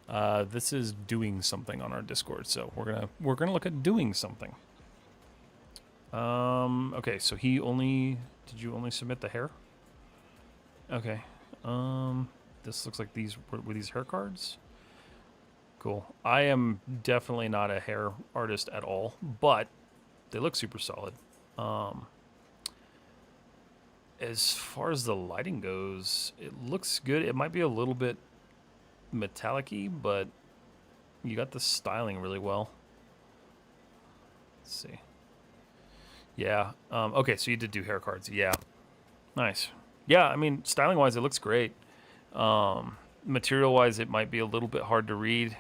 This is doing something on our Discord, so we're gonna look at doing something. Okay, so did you only submit the hair? Okay. This looks like were these hair cards? Cool. I am definitely not a hair artist at all, but they look super solid. As far as the lighting goes, it looks good. It might be a little bit metallic-y, but you got the styling really well. Let's see. Yeah. Okay, so you did do hair cards. Yeah. Nice. Yeah, I mean, styling-wise, it looks great. Material-wise, it might be a little bit hard to read.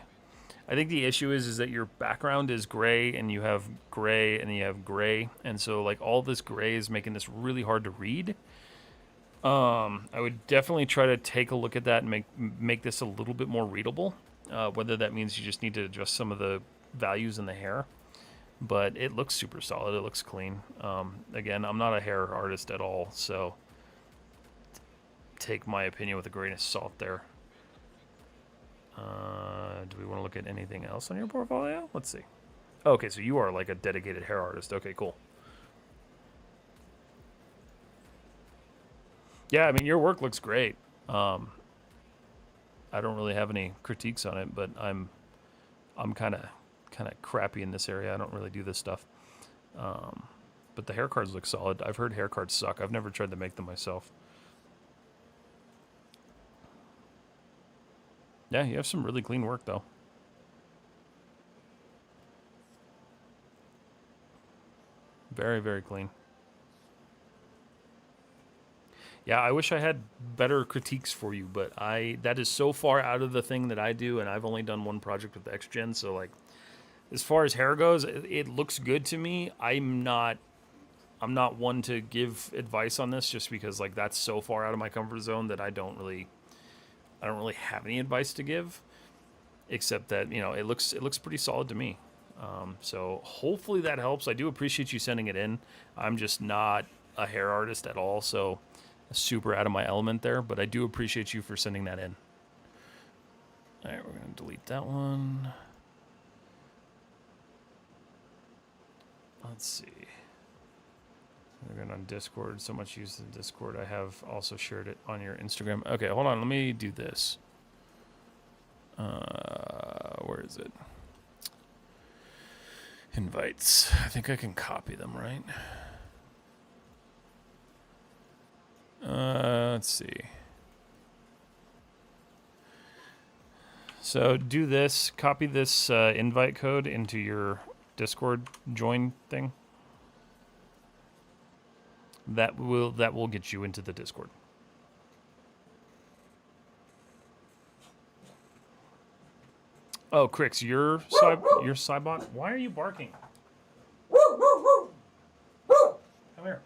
I think the issue is that your background is gray, and you have gray, and you have gray, and so like all this gray is making this really hard to read. I would definitely try to take a look at that and make this a little bit more readable. Whether that means you just need to adjust some of the values in the hair, but it looks super solid. It looks clean. Again, I'm not a hair artist at all, so take my opinion with a grain of salt there. Do we want to look at anything else on your portfolio? Let's see. Okay, so you are like a dedicated hair artist. Okay, cool. Yeah, I mean, your work looks great. I don't really have any critiques on it, but I'm kind of crappy in this area. I don't really do this stuff. But the hair cards look solid. I've heard hair cards suck. I've never tried to make them myself. Yeah, you have some really clean work, though. Very, very clean. Yeah, I wish I had better critiques for you, but that is so far out of the thing that I do, and I've only done one project with XGen, so like as far as hair goes, it looks good to me. I'm not one to give advice on this just because like that's so far out of my comfort zone that I don't really have any advice to give, except that it looks pretty solid to me. So hopefully that helps. I do appreciate you sending it in. I'm just not a hair artist at all, so super out of my element there. But I do appreciate you for sending that in. All right, we're gonna delete that one. Let's see. We're going on Discord. So much use in Discord. I have also shared it on your Instagram. Okay, hold on. Let me do this. Where is it? Invites. I think I can copy them, right? Let's see. So do this. Copy this invite code into your Discord join thing. That will get you into the Discord. Oh, Crix, your Cybot. Why are you barking? Come here.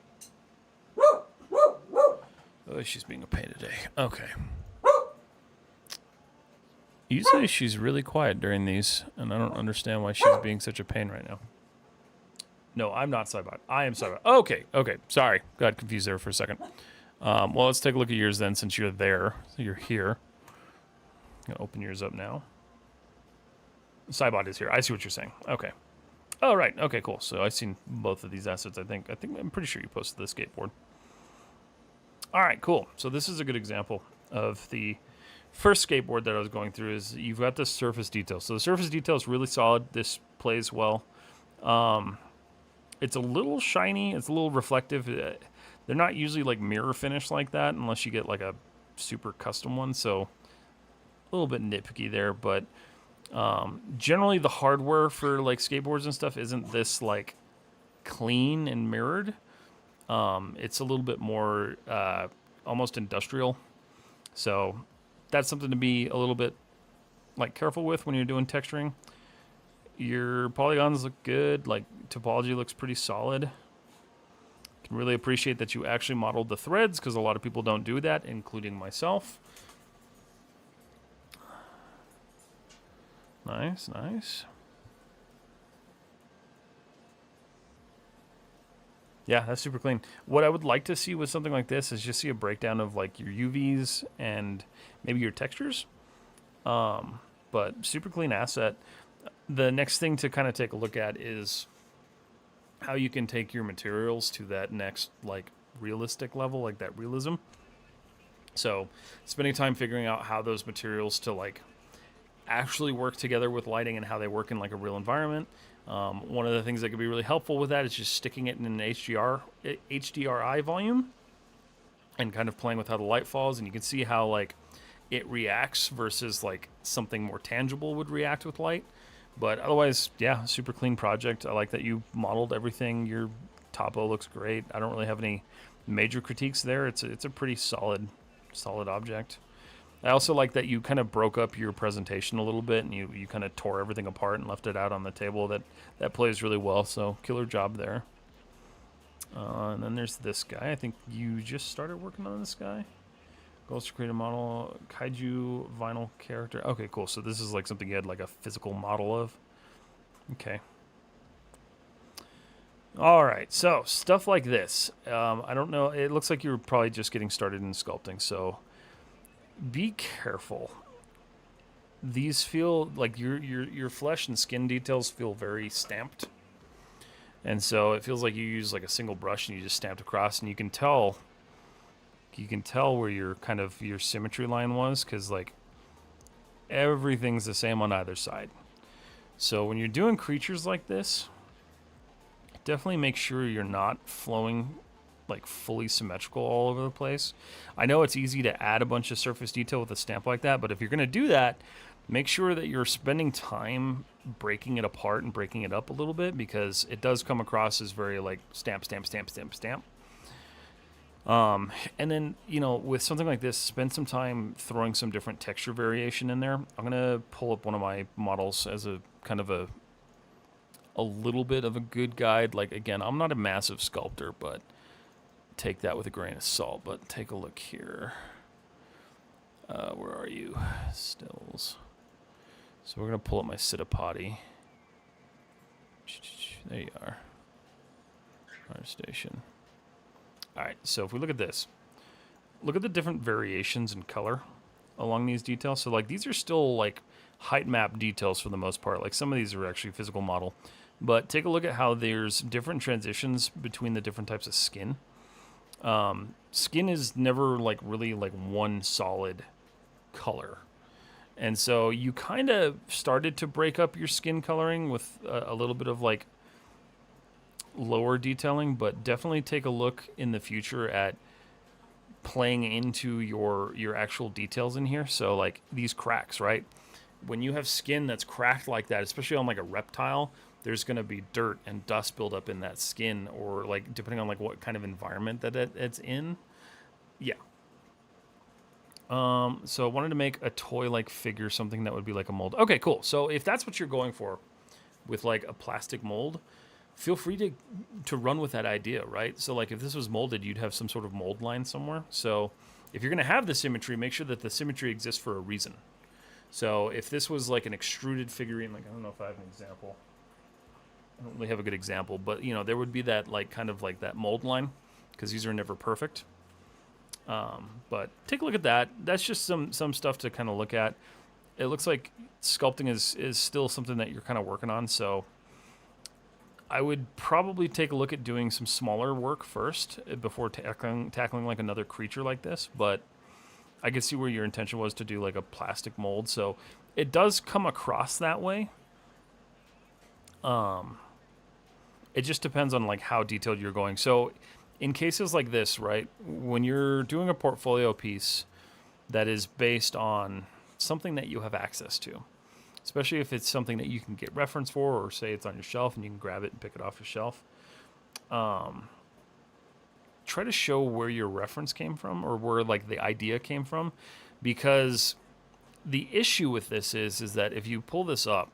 Oh, she's being a pain today. Okay. Usually she's really quiet during these, and I don't understand why she's being such a pain right now. No, I'm not Cybot. I am Cybot. Okay. Sorry. Got confused there for a second. Well, let's take a look at yours then, since you're there. So you're here. I'm going to open yours up now. Cybot is here. I see what you're saying. Okay. Oh, right. Okay, cool. So I've seen both of these assets, I think. I'm pretty sure you posted the skateboard. All right, cool. So this is a good example of the first skateboard that I was going through. Is you've got the surface detail. So the surface detail is really solid. This plays well. It's a little shiny. It's a little reflective. They're not usually like mirror finish like that unless you get like a super custom one. So a little bit nitpicky there, but generally the hardware for like skateboards and stuff isn't this like clean and mirrored. It's a little bit more almost industrial. So that's something to be a little bit like careful with when you're doing texturing. Your polygons look good. Like topology looks pretty solid. Can really appreciate that you actually modeled the threads because a lot of people don't do that, including myself. Nice, nice. Yeah, that's super clean. What I would like to see with something like this is just see a breakdown of like your UVs and maybe your textures. But super clean asset. The next thing to kind of take a look at is how you can take your materials to that next like realistic level, like that realism. So spending time figuring out how those materials to like actually work together with lighting and how they work in like a real environment. One of the things that could be really helpful with that is just sticking it in an HDRI volume and kind of playing with how the light falls, and you can see how like it reacts versus like something more tangible would react with light. But otherwise, yeah, super clean project. I like that you modeled everything. Your topo looks great. I don't really have any major critiques there. It's a pretty solid object. I also like that you kind of broke up your presentation a little bit and you kind of tore everything apart and left it out on the table. That plays really well, so killer job there. And then there's this guy. I think you just started working on this guy. Goals to create a model, kaiju vinyl character. Okay, cool. So this is like something you had like a physical model of. Okay. All right, so stuff like this. I don't know. It looks like you're probably just getting started in sculpting, so be careful. These feel like your flesh and skin details feel very stamped, and so it feels like you use like a single brush and you just stamped across, and you can tell where your kind of your symmetry line was because like everything's the same on either side. So when you're doing creatures like this, definitely make sure you're not flowing like fully symmetrical all over the place. I know it's easy to add a bunch of surface detail with a stamp like that, but if you're going to do that, make sure that you're spending time breaking it apart and breaking it up a little bit because it does come across as very like stamp, stamp, stamp, stamp, stamp. And then, with something like this, spend some time throwing some different texture variation in there. I'm going to pull up one of my models as a kind of a little bit of a good guide. Like, again, I'm not a massive sculptor, but take that with a grain of salt. But take a look here. Where are you? Stills. So we're going to pull up my Citipati. There you are. Art station. All right, so if we look at this, look at the different variations in color along these details. So like these are still like height map details for the most part. Like some of these are actually physical model, but take a look at how there's different transitions between the different types of skin. Skin is never like really like one solid color. And so you kind of started to break up your skin coloring with a little bit of like lower detailing, but definitely take a look in the future at playing into your actual details in here. So like these cracks, right? When you have skin that's cracked like that, especially on like a reptile, there's going to be dirt and dust build up in that skin, or like depending on like what kind of environment that it's in. Yeah. So I wanted to make a toy-like figure, something that would be like a mold. Okay, cool. So if that's what you're going for with like a plastic mold, feel free to run with that idea, right? So like if this was molded, you'd have some sort of mold line somewhere. So if you're going to have the symmetry, make sure that the symmetry exists for a reason. So if this was like an extruded figurine, like I don't know if I have an example. I don't really have a good example, but there would be that like kind of like that mold line because these are never perfect. But take a look at that. That's just some stuff to kind of look at. It looks like sculpting is still something that you're kind of working on, so I would probably take a look at doing some smaller work first before tackling like another creature like this. But I can see where your intention was to do like a plastic mold, so it does come across that way. It just depends on like how detailed you're going. So in cases like this, right, when you're doing a portfolio piece that is based on something that you have access to, especially if it's something that you can get reference for, or say it's on your shelf and you can grab it and pick it off your shelf, try to show where your reference came from or where like the idea came from, because the issue with this is that if you pull this up,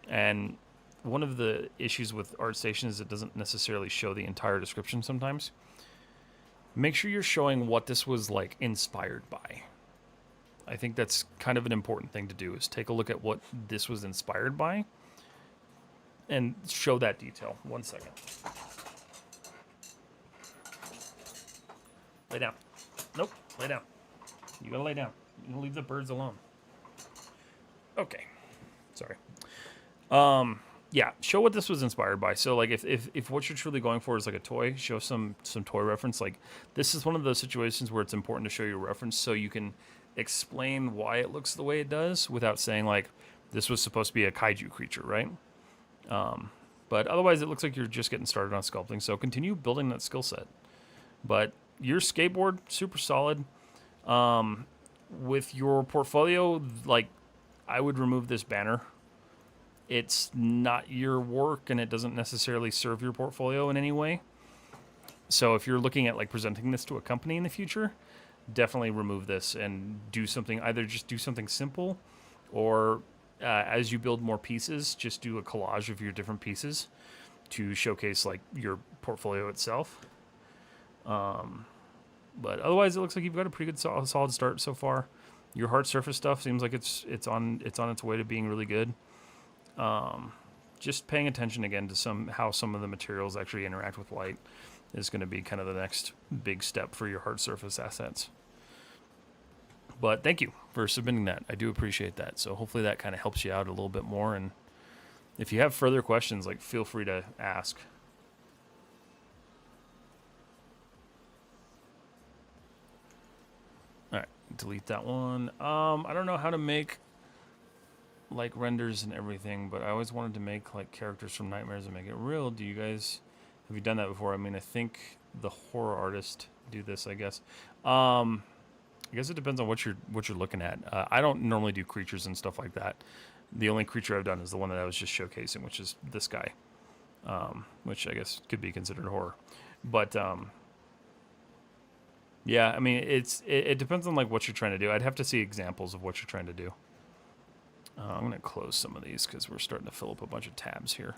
and one of the issues with ArtStation is it doesn't necessarily show the entire description sometimes. Make sure you're showing what this was like inspired by. I think that's kind of an important thing to do, is take a look at what this was inspired by and show that detail. 1 second. Lay down. Nope, lay down. You gotta lay down. You gotta leave the birds alone. Okay. Sorry. Yeah, show what this was inspired by. So like if what you're truly going for is like a toy, show some toy reference. Like this is one of those situations where it's important to show your reference so you can explain why it looks the way it does without saying like this was supposed to be a kaiju creature, right? But otherwise it looks like you're just getting started on sculpting. So continue building that skill set. But your skateboard, super solid. With your portfolio, like I would remove this banner. It's not your work and it doesn't necessarily serve your portfolio in any way. So if you're looking at like presenting this to a company in the future, definitely remove this and do something, either just do something simple, or as you build more pieces, just do a collage of your different pieces to showcase like your portfolio itself. But otherwise it looks like you've got a pretty good solid start so far. Your hard surface stuff seems like it's on its way to being really good. just paying attention again to how some of the materials actually interact with light is going to be kind of the next big step for your hard surface assets. But thank you for submitting that. I do appreciate that. So hopefully that kind of helps you out a little bit more. And if you have further questions, like, feel free to ask. All right, delete that one. I don't know how to make like renders and everything, but I always wanted to make like characters from Nightmares and make it real. Do you guys, have you done that before? I mean, I think the horror artists do this, I guess. I guess it depends on what you're looking at. I don't normally do creatures and stuff like that. The only creature I've done is the one that I was just showcasing, which is this guy, which I guess could be considered horror. But yeah, I mean, it depends on like what you're trying to do. I'd have to see examples of what you're trying to do. I'm going to close some of these because we're starting to fill up a bunch of tabs here.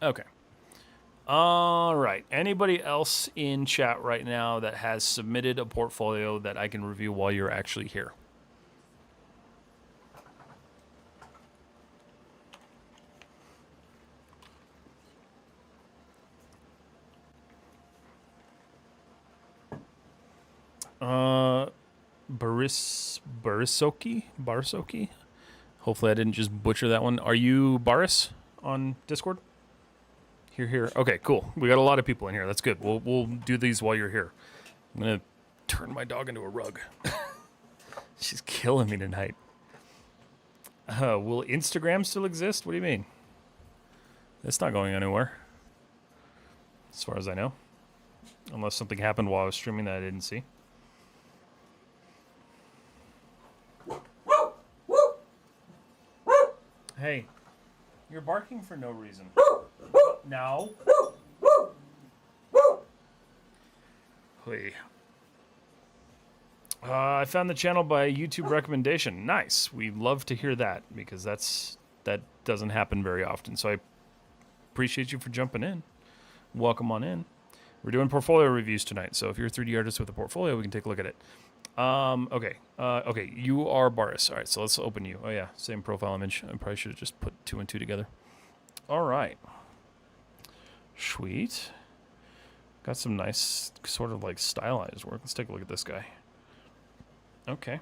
Okay. All right. Anybody else in chat right now that has submitted a portfolio that I can review while you're actually here? Barisoki? Hopefully I didn't just butcher that one. Are you Baris on Discord? Here. Okay, cool. We got a lot of people in here. That's good. We'll do these while you're here. I'm gonna turn my dog into a rug. She's killing me tonight. Will Instagram still exist? What do you mean? It's not going anywhere, as far as I know. Unless something happened while I was streaming that I didn't see. Hey, you're barking for no reason. Now. Hey. I found the channel by YouTube recommendation. Nice. We love to hear that because that doesn't happen very often. So I appreciate you for jumping in. Welcome on in. We're doing portfolio reviews tonight. So if you're a 3D artist with a portfolio, we can take a look at it. Okay. Okay. You are Baris. All right. So let's open you. Oh yeah. Same profile image. I probably should have just put 2 and 2 together. All right. Sweet. Got some nice sort of like stylized work. Let's take a look at this guy. Okay.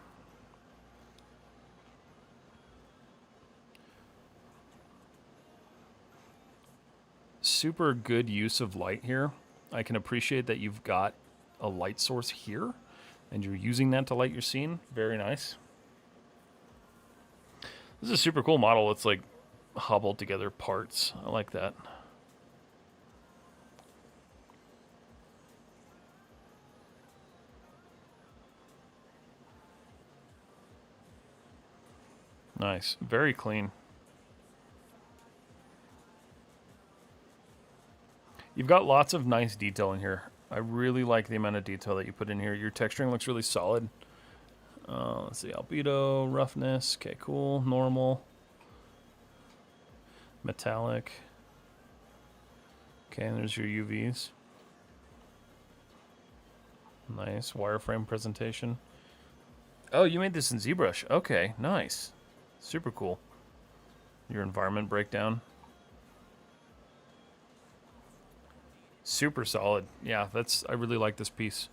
Super good use of light here. I can appreciate that you've got a light source here and you're using that to light your scene. Very nice. This is a super cool model. It's like hobbled together parts. I like that. Nice. Very clean. You've got lots of nice detail in here. I really like the amount of detail that you put in here. Your texturing looks really solid. Let's see. Albedo, roughness. Okay, cool. Normal. Metallic. Okay, and there's your UVs. Nice. Wireframe presentation. Oh, you made this in ZBrush. Okay, nice. Super cool. Your environment breakdown. Super solid. Yeah, I really like this piece.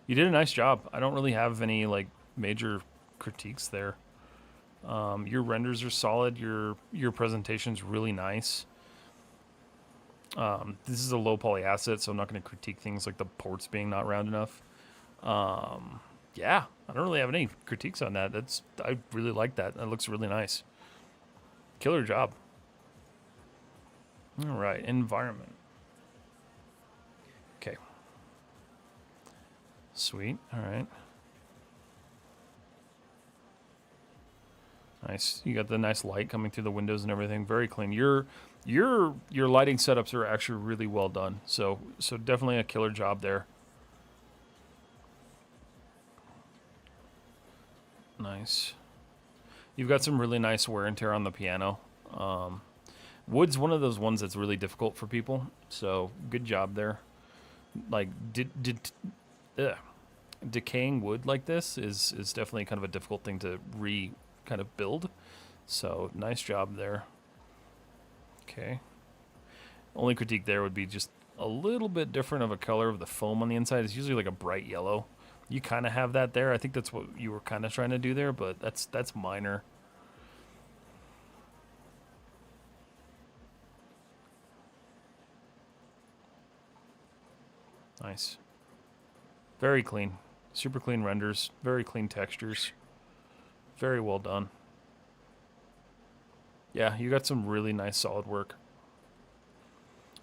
You did a nice job. I don't really have any like major critiques there. Your renders are solid. Your presentation's really nice. This is a low poly asset, so I'm not going to critique things like the ports being not round enough. Yeah, I don't really have any critiques on that. I really like that. That looks really nice. Killer job. All right, environment. Okay. Sweet. All right. Nice. You got the nice light coming through the windows and everything. Very clean. Your lighting setups are actually really well done. So definitely a killer job there. Nice. You've got some really nice wear and tear on the piano. Wood's one of those ones that's really difficult for people. So good job there. Like decaying wood like this is definitely kind of a difficult thing to kind of build. So nice job there. Okay. Only critique there would be just a little bit different of a color of the foam on the inside. It's usually like a bright yellow. You kind of have that there. I think that's what you were kind of trying to do there, but that's minor. Nice. Very clean. Super clean renders. Very clean textures. Very well done. Yeah, you got some really nice solid work.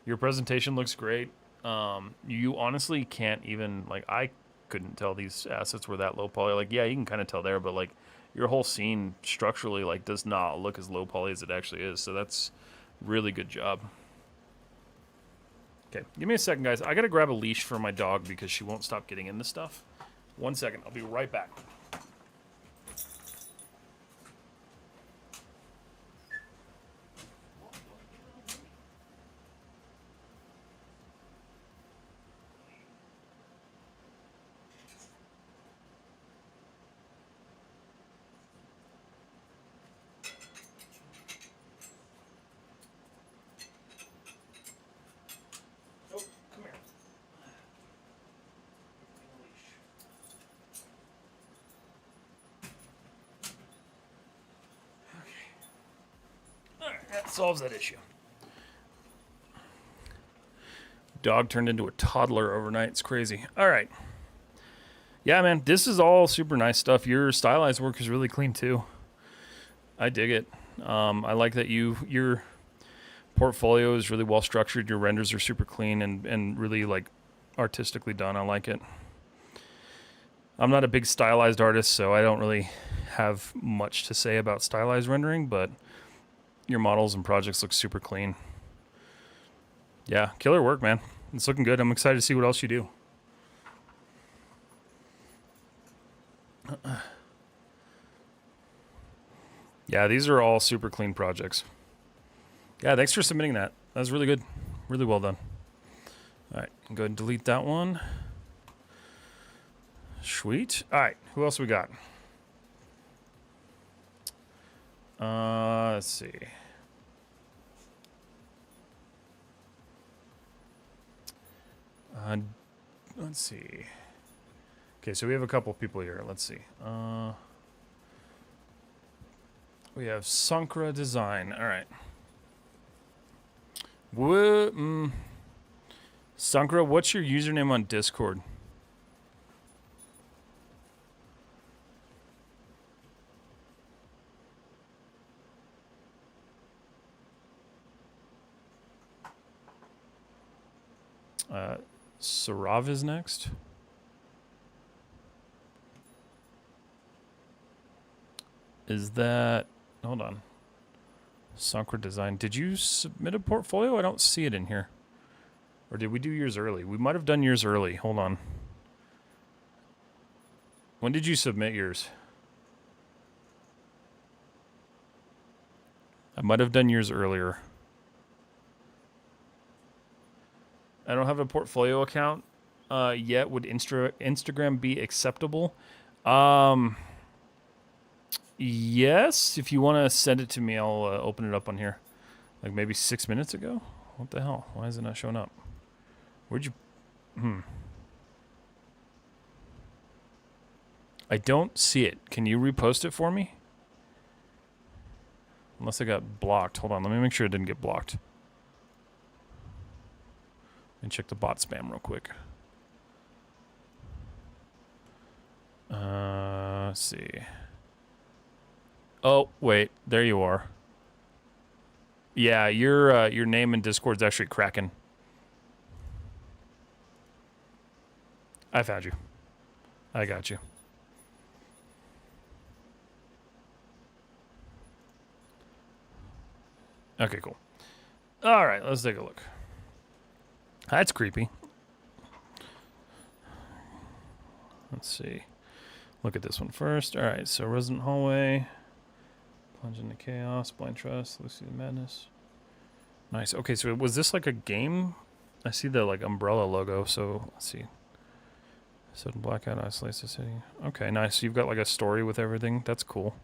Your presentation looks great. You honestly can't even, like, I couldn't tell these assets were that low poly. Like, yeah, you can kind of tell there, but like your whole scene structurally like does not look as low poly as it actually is. So that's really good job. Okay, give me a second, guys. I gotta grab a leash for my dog because she won't stop getting into stuff. 1 second, I'll be right back. Oh, come here. Alright, that solves that issue. Dog turned into a toddler overnight. It's crazy. All right. Yeah, man, this is all super nice stuff. Your stylized work is really clean too. I dig it. I like that your portfolio is really well structured. Your renders are super clean and really like artistically done. I like it. I'm not a big stylized artist, so I don't really have much to say about stylized rendering, but your models and projects look super clean. Yeah, killer work, man. It's looking good. I'm excited to see what else you do. Yeah, these are all super clean projects. Yeah, thanks for submitting that. That was really good. Really well done. All right, go ahead and delete that one. Sweet. All right, who else we got? Let's see. Let's see. Okay, so we have a couple of people here. Let's see. We have Sankra Design. All right. Sankra, what's your username on Discord? Sarav is next. Is that... Hold on. Sankra Design. Did you submit a portfolio? I don't see it in here. Or did we do yours early? We might have done yours early. Hold on. When did you submit yours? I might have done yours earlier. I don't have a portfolio account yet. Would Instagram be acceptable? Yes. If you want to send it to me, I'll open it up on here. Like maybe 6 minutes ago? What the hell? Why is it not showing up? Where'd you... I don't see it. Can you repost it for me? Unless I got blocked. Hold on. Let me make sure it didn't get blocked. And check the bot spam real quick. Let's see. Oh, wait. There you are. Yeah, your name in Discord's actually Kraken. I found you. I got you. Okay, cool. All right, let's take a look. That's creepy. Let's see. Look at this one first. All right, so Resident Hallway. Plunge into Chaos. Blind Trust. Lucy the Madness. Nice. Okay, so was this like a game? I see the like umbrella logo, so let's see. Sudden blackout isolates the city. Okay, nice. So you've got like a story with everything. That's cool.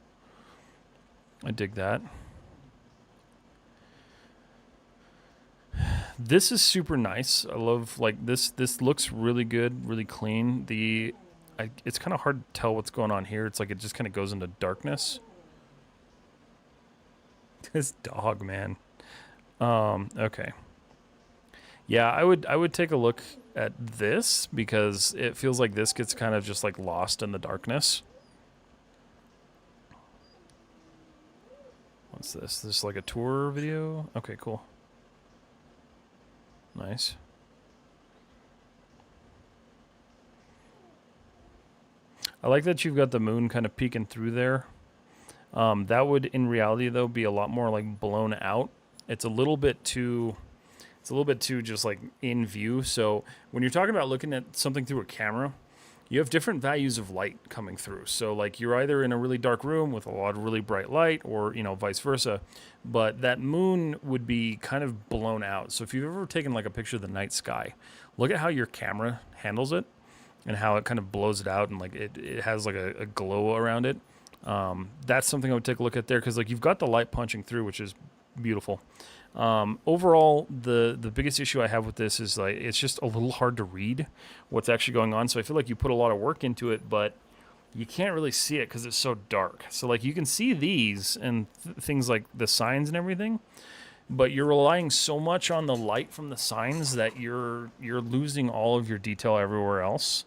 I dig that. This is super nice. I love, like, this looks really good, really clean. It's kind of hard to tell what's going on here. It's like it just kind of goes into darkness. This dog, man. Okay. Yeah, I would take a look at this because it feels like this gets kind of just like lost in the darkness. What's this? This is like a tour video? Okay, cool. Nice. I like that you've got the moon kind of peeking through there. That would, in reality, though, be a lot more like blown out. It's a little bit too just like in view. So when you're talking about looking at something through a camera, you have different values of light coming through. So like you're either in a really dark room with a lot of really bright light, or vice versa. But that moon would be kind of blown out. So if you've ever taken like a picture of the night sky, look at how your camera handles it and how it kind of blows it out, and like it has like a glow around it. That's something I would take a look at there, because like you've got the light punching through, which is beautiful. Overall, the biggest issue I have with this is like it's just a little hard to read what's actually going on. So I feel like you put a lot of work into it, but you can't really see it because it's so dark. So like you can see these and things like the signs and everything, but you're relying so much on the light from the signs that you're losing all of your detail everywhere else.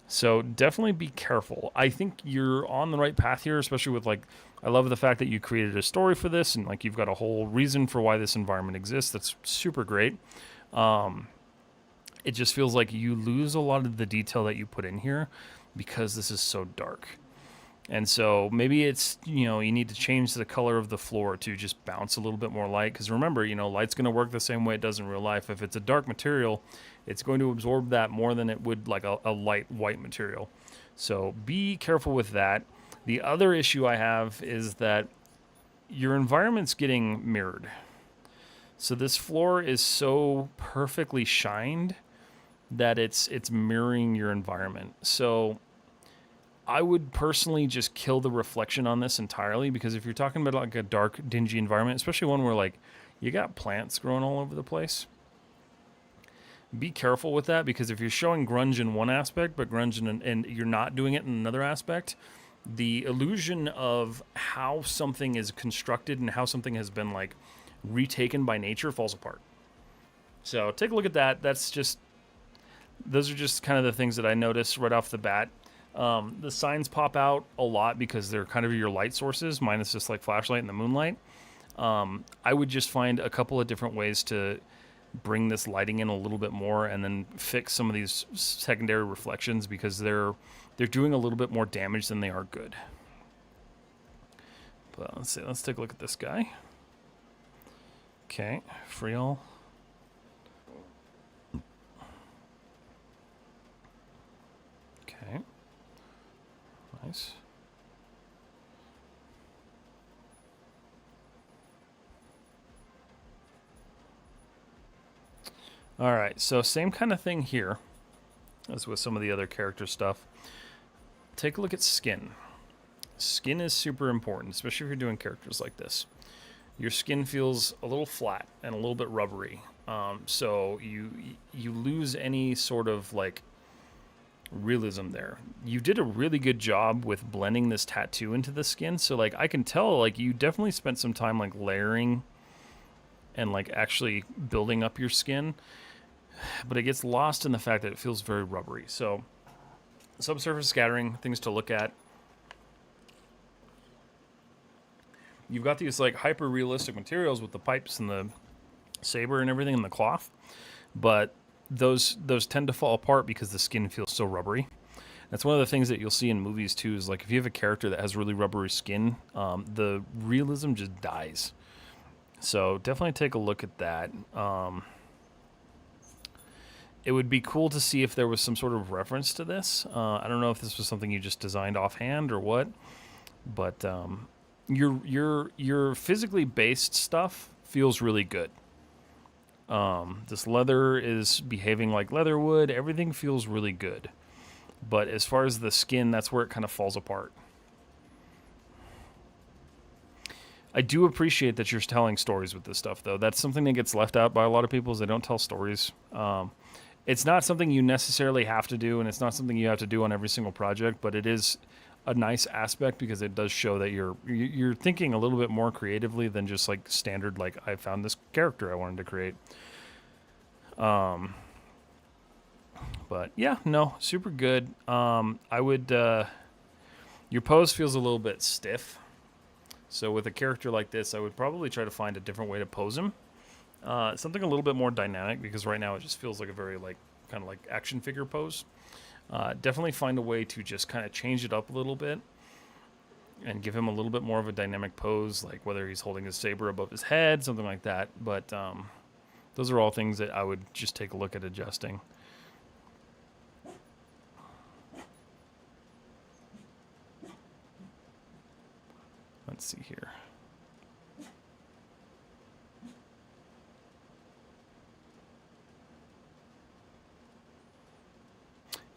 So definitely be careful. I think you're on the right path here, especially with like, I love the fact that you created a story for this and like you've got a whole reason for why this environment exists. That's super great. It just feels like you lose a lot of the detail that you put in here because this is so dark. And so maybe it's, you need to change the color of the floor to just bounce a little bit more light. Because remember, light's going to work the same way it does in real life. If it's a dark material, it's going to absorb that more than it would like a light white material. So be careful with that. The other issue I have is that your environment's getting mirrored. So this floor is so perfectly shined that it's mirroring your environment. So I would personally just kill the reflection on this entirely, because if you're talking about like a dark, dingy environment, especially one where like you got plants growing all over the place, be careful with that, because if you're showing grunge in one aspect, but grunge and you're not doing it in another aspect, the illusion of how something is constructed and how something has been like retaken by nature falls apart. So take a look at that. Those are just kind of the things that I noticed right off the bat. The signs pop out a lot because they're kind of your light sources, minus just like flashlight and the moonlight. I would just find a couple of different ways to bring this lighting in a little bit more, and then fix some of these secondary reflections, because they're doing a little bit more damage than they are good. But let's see. Let's take a look at this guy. Okay, Friel. Okay. Nice. All right, so same kind of thing here as with some of the other character stuff. Take a look at skin. Skin is super important, especially if you're doing characters like this. Your skin feels a little flat and a little bit rubbery, so you lose any sort of like realism there. You did a really good job with blending this tattoo into the skin, so like I can tell like you definitely spent some time like layering and like actually building up your skin, but it gets lost in the fact that it feels very rubbery. So subsurface scattering, things to look at. You've got these like hyper realistic materials with the pipes and the saber and everything and the cloth, but those tend to fall apart because the skin feels so rubbery. That's one of the things that you'll see in movies too, is like if you have a character that has really rubbery skin, the realism just dies. So definitely take a look at that. It would be cool to see if there was some sort of reference to this. I don't know if this was something you just designed offhand or what, but your physically based stuff feels really good. This leather is behaving like leather would. Everything feels really good. But as far as the skin, that's where it kind of falls apart. I do appreciate that you're telling stories with this stuff, though. That's something that gets left out by a lot of people is they don't tell stories. It's not something you necessarily have to do, and it's not something you have to do on every single project, but it is a nice aspect because it does show that you're thinking a little bit more creatively than just like standard, like I found this character I wanted to create. But yeah, no, super good. I would your pose feels a little bit stiff. So with a character like this, I would probably try to find a different way to pose him. Something a little bit more dynamic because right now it just feels like a very like kind of like action figure pose. Definitely find a way to just kind of change it up a little bit and give him a little bit more of a dynamic pose, like whether he's holding his saber above his head, something like that. But those are all things that I would just take a look at adjusting. Let's see here.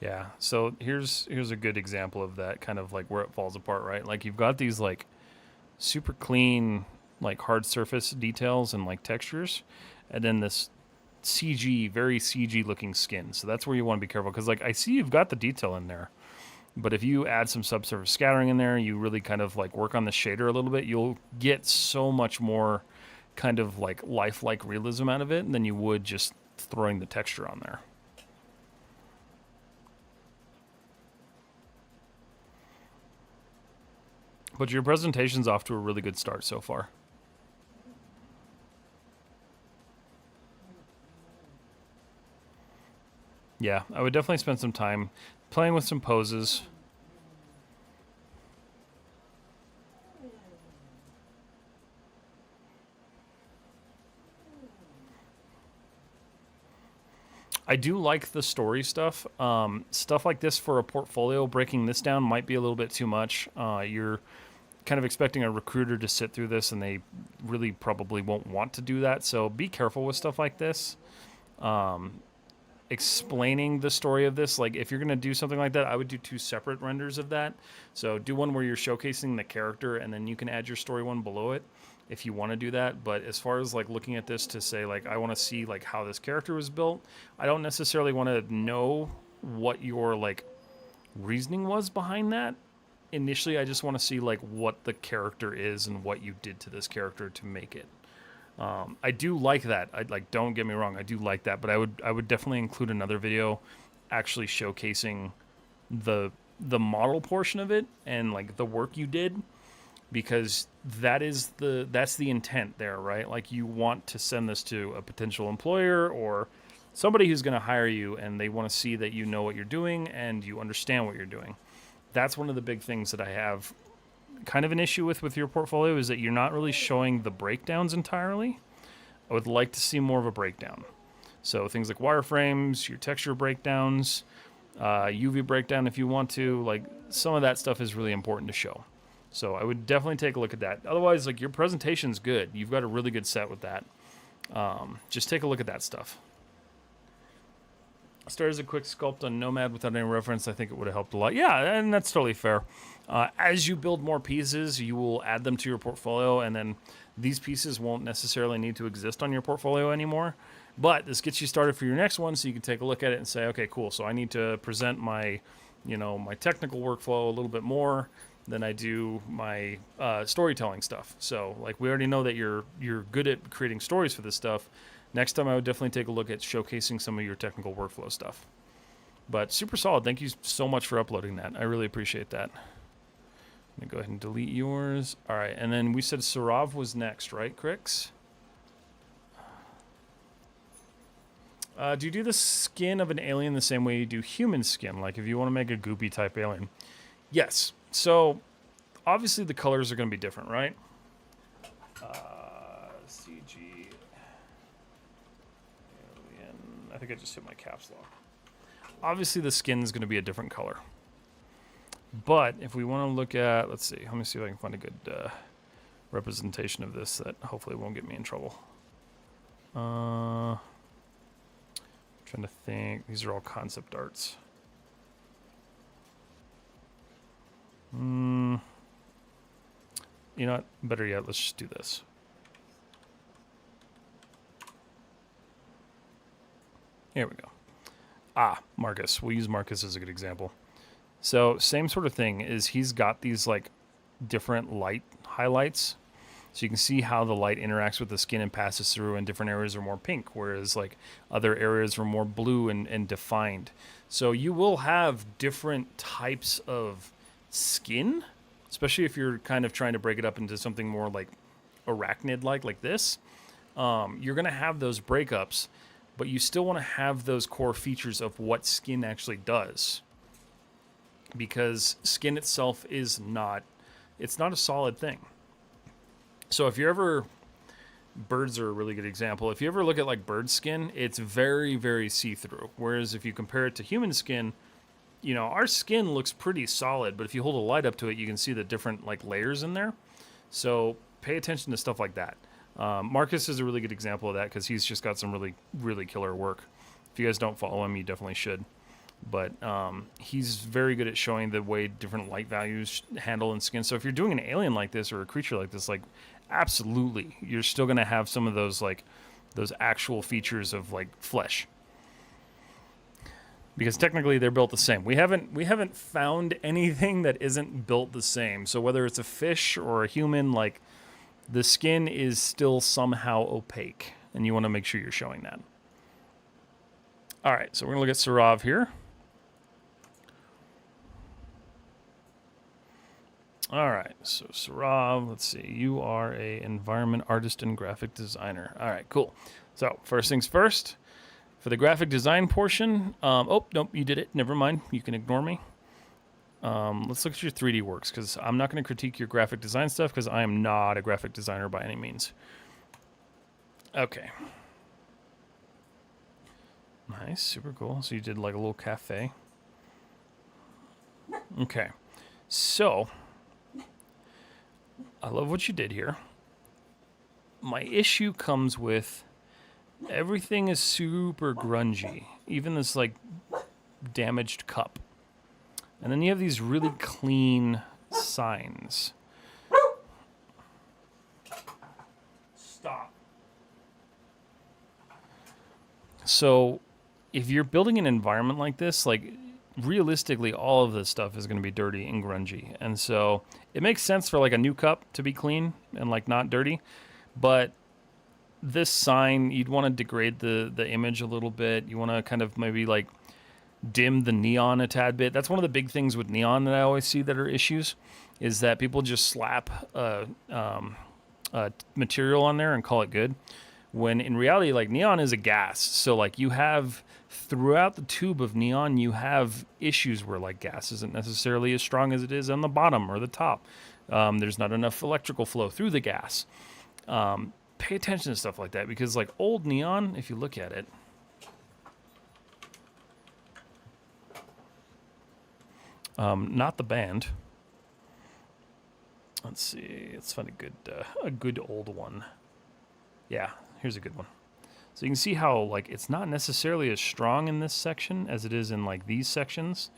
Yeah, so here's a good example of that kind of like where it falls apart, right? Like you've got these like super clean like hard surface details and like textures, and then this CG, very CG looking skin. So that's where you want to be careful because like I see you've got the detail in there. But if you add some subsurface scattering in there, you really kind of like work on the shader a little bit, you'll get so much more kind of like lifelike realism out of it than you would just throwing the texture on there. But your presentation's off to a really good start so far. Yeah, I would definitely spend some time playing with some poses. I do like the story stuff. Stuff like this for a portfolio, breaking this down might be a little bit too much. You're kind of expecting a recruiter to sit through this, and they really probably won't want to do that. So be careful with stuff like this. Explaining the story of this, like if you're going to do something like that, I would do 2 separate renders of that. So do one where you're showcasing the character, and then you can add your story one below it if you want to do that. But as far as like looking at this to say like I want to see like how this character was built, I don't necessarily want to know what your like reasoning was behind that. Initially, I just want to see like what the character is and what you did to this character to make it. I do like that. I like. Don't get me wrong. I do like that, but I would definitely include another video, actually showcasing the model portion of it and like the work you did, because that's the intent there, right? Like you want to send this to a potential employer or somebody who's going to hire you, and they want to see that you know what you're doing and you understand what you're doing. That's one of the big things that I have kind of an issue with your portfolio is that you're not really showing the breakdowns entirely. I would like to see more of a breakdown. So things like wireframes, your texture breakdowns, UV breakdown if you want to, like some of that stuff is really important to show. So I would definitely take a look at that. Otherwise, like your presentation's good. You've got a really good set with that. Just take a look at that stuff. Started as a quick sculpt on Nomad without any reference. I think it would have helped a lot. Yeah, and that's totally fair. As you build more pieces, you will add them to your portfolio, and then these pieces won't necessarily need to exist on your portfolio anymore. But this gets you started for your next one, so you can take a look at it and say, okay, cool. So I need to present my, my technical workflow a little bit more than I do my storytelling stuff. So like we already know that you're good at creating stories for this stuff. Next time I would definitely take a look at showcasing some of your technical workflow stuff. But super solid. Thank you so much for uploading that. I really appreciate that. Let me go ahead and delete yours. All right, and then we said Sarav was next, right, Crix? Do you do the skin of an alien the same way you do human skin? Like if you want to make a goopy type alien? Yes. So obviously the colors are going to be different, right? CG alien. I think I just hit my caps lock. Obviously the skin is going to be a different color. But if we want to look at, let's see, let me see if I can find a good representation of this that hopefully won't get me in trouble. Trying to think. These are all concept arts. you know what? Better yet, let's just do this. Here we go. Marcus. We'll use Marcus as a good example. So same sort of thing is he's got these like different light highlights. So you can see how the light interacts with the skin and passes through, and different areas are more pink, whereas like other areas are more blue and defined. So you will have different types of skin, especially if you're kind of trying to break it up into something more like arachnid-like this. You're going to have those breakups, but you still want to have those core features of what skin actually does. Because skin itself is not, it's not a solid thing. So if you ever, birds are a really good example. If you ever look at like bird skin, it's very, very see-through. Whereas if you compare it to human skin, you know, our skin looks pretty solid, but if you hold a light up to it, you can see the different like layers in there. So pay attention to stuff like that. Marcus is a really good example of that because he's just got some really, really killer work. If you guys don't follow him, you definitely should. But he's very good at showing the way different light values handle in skin. So if you're doing an alien like this or a creature like this, like absolutely, you're still going to have some of those like those actual features of like flesh. Because technically they're built the same. We haven't found anything that isn't built the same. So whether it's a fish or a human, like the skin is still somehow opaque, and you want to make sure you're showing that. All right, so we're going to look at Sarav here. All right, so Sarav, let's see. You are a environment artist and graphic designer. All right, cool. So first things first, for the graphic design portion, oh, nope, you did it. Never mind. You can ignore me. Let's look at your 3D works, because I'm not going to critique your graphic design stuff, because I am not a graphic designer by any means. Okay. Nice, super cool. So you did like a little cafe. Okay. So, I love what you did here. My issue comes with everything is super grungy. Even this like damaged cup. And then you have these really clean signs. Stop. So, if you're building an environment like this, like realistically, all of this stuff is going to be dirty and grungy. And so it makes sense for like a new cup to be clean and like not dirty. But this sign, you'd want to degrade the image a little bit. You want to kind of maybe like dim the neon a tad bit. That's one of the big things with neon that I always see that are issues, is that people just slap material on there and call it good. When in reality, like neon is a gas. So like you have throughout the tube of neon, you have issues where like gas isn't necessarily as strong as it is on the bottom or the top. There's not enough electrical flow through the gas. Pay attention to stuff like that, because like old neon, if you look at it, not the band. Let's see. Let's find a good old one. Yeah, here's a good one. So you can see how like it's not necessarily as strong in this section as it is in like these sections.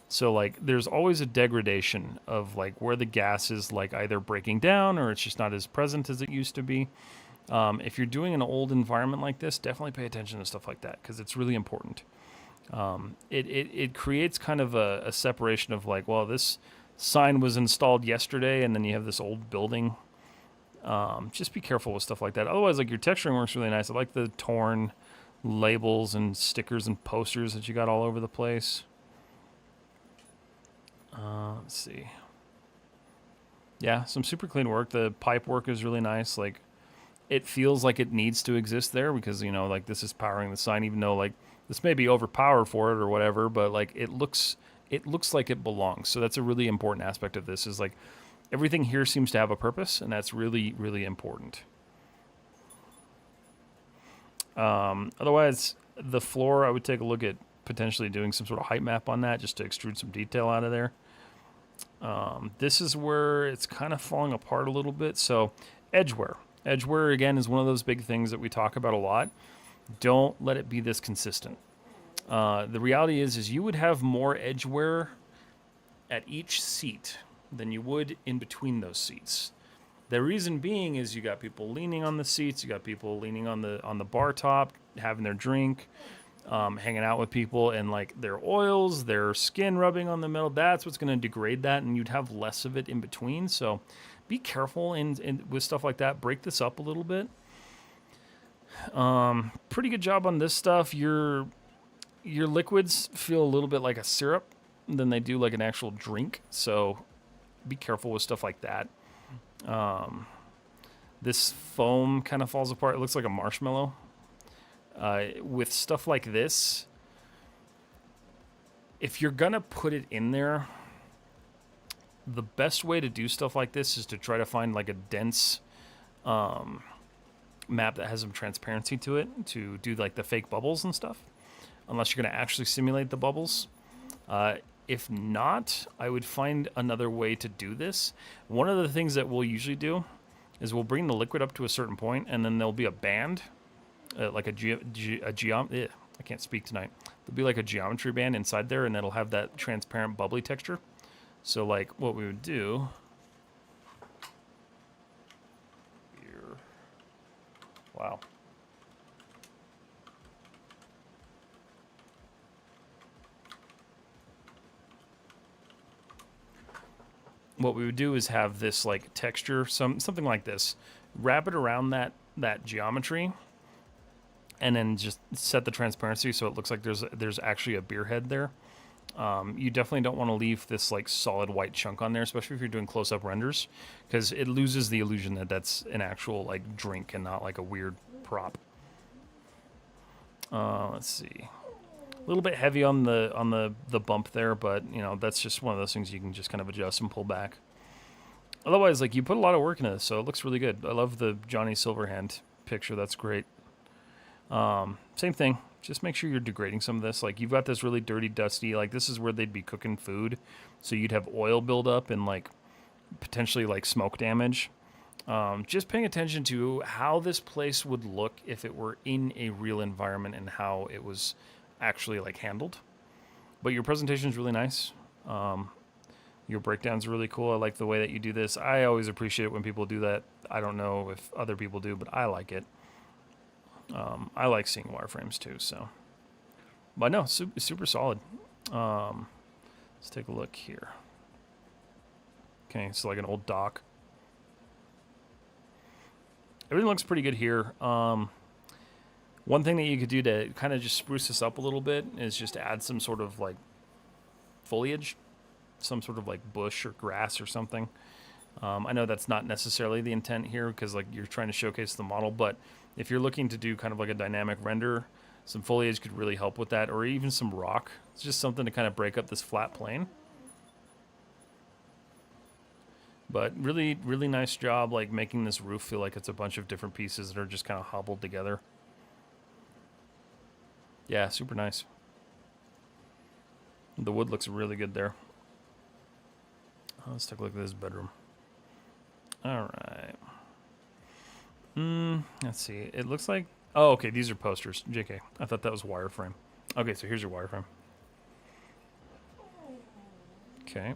So like there's always a degradation of like where the gas is like either breaking down or it's just not as present as it used to be. If you're doing an old environment like this, definitely pay attention to stuff like that, because it's really important. It creates kind of a separation of like, well, this sign was installed yesterday, and then you have this old building. Just be careful with stuff like that. Otherwise, like your texturing works really nice. I like the torn labels and stickers and posters that you got all over the place. Let's see. Yeah, some super clean work. The pipe work is really nice. Like, it feels like it needs to exist there because, you know, like this is powering the sign, even though like this may be overpowered for it or whatever, but like it looks like it belongs. So that's a really important aspect of this, is like everything here seems to have a purpose, and that's really, really important. Otherwise, the floor, I would take a look at potentially doing some sort of height map on that just to extrude some detail out of there. This is where it's kind of falling apart a little bit. So edge wear. Edge wear, again, is one of those big things that we talk about a lot. Don't let it be this consistent. The reality is you would have more edge wear at each seat than you would in between those seats. The reason being is you got people leaning on the seats, you got people leaning on the bar top, having their drink, hanging out with people, and like their oils, their skin rubbing on the metal. That's what's going to degrade that, and you'd have less of it in between. So be careful and with stuff like that. Break this up a little bit. Pretty good job on this stuff. Your liquids feel a little bit like a syrup than they do like an actual drink. So be careful with stuff like that. This foam kind of falls apart. It looks like a marshmallow. With stuff like this, if you're gonna put it in there, the best way to do stuff like this is to try to find like a dense map that has some transparency to it to do like the fake bubbles and stuff, unless you're gonna actually simulate the bubbles. If not, I would find another way to do this. One of the things that we'll usually do is we'll bring the liquid up to a certain point, and then there'll be a band, like I can't speak tonight. There'll be like a geometry band inside there, and it'll have that transparent bubbly texture. So like what we would do here, wow. What we would do is have this like texture, something like this, wrap it around that geometry, and then just set the transparency so it looks like there's actually a beer head there. You definitely don't want to leave this like solid white chunk on there, especially if you're doing close-up renders, because it loses the illusion that that's an actual like drink and not like a weird prop. Let's see. A little bit heavy on the bump there, but you know, that's just one of those things you can just kind of adjust and pull back. Otherwise, like, you put a lot of work into this, so it looks really good. I love the Johnny Silverhand picture. That's great. Same thing. Just make sure you're degrading some of this. Like, you've got this really dirty, dusty, like, this is where they'd be cooking food, so you'd have oil buildup and like potentially like smoke damage. Just paying attention to how this place would look if it were in a real environment and how it was actually like handled. But your presentation is really nice. Your breakdown's really cool. I like the way that you do this. I always appreciate it when people do that. I don't know if other people do, but I like it. I like seeing wireframes too, so. But no, super solid. Let's take a look here. Okay, it's like an old dock. Everything looks pretty good here. One thing that you could do to kind of just spruce this up a little bit is just add some sort of like foliage, some sort of like bush or grass or something. I know that's not necessarily the intent here because like you're trying to showcase the model, but if you're looking to do kind of like a dynamic render, some foliage could really help with that, or even some rock. It's just something to kind of break up this flat plane. But really, really nice job like making this roof feel like it's a bunch of different pieces that are just kind of hobbled together. Yeah, super nice. The wood looks really good there. Let's take a look at this bedroom. All right. Let's see. It looks like... Oh, okay, these are posters. JK. I thought that was wireframe. Okay, so here's your wireframe. Okay.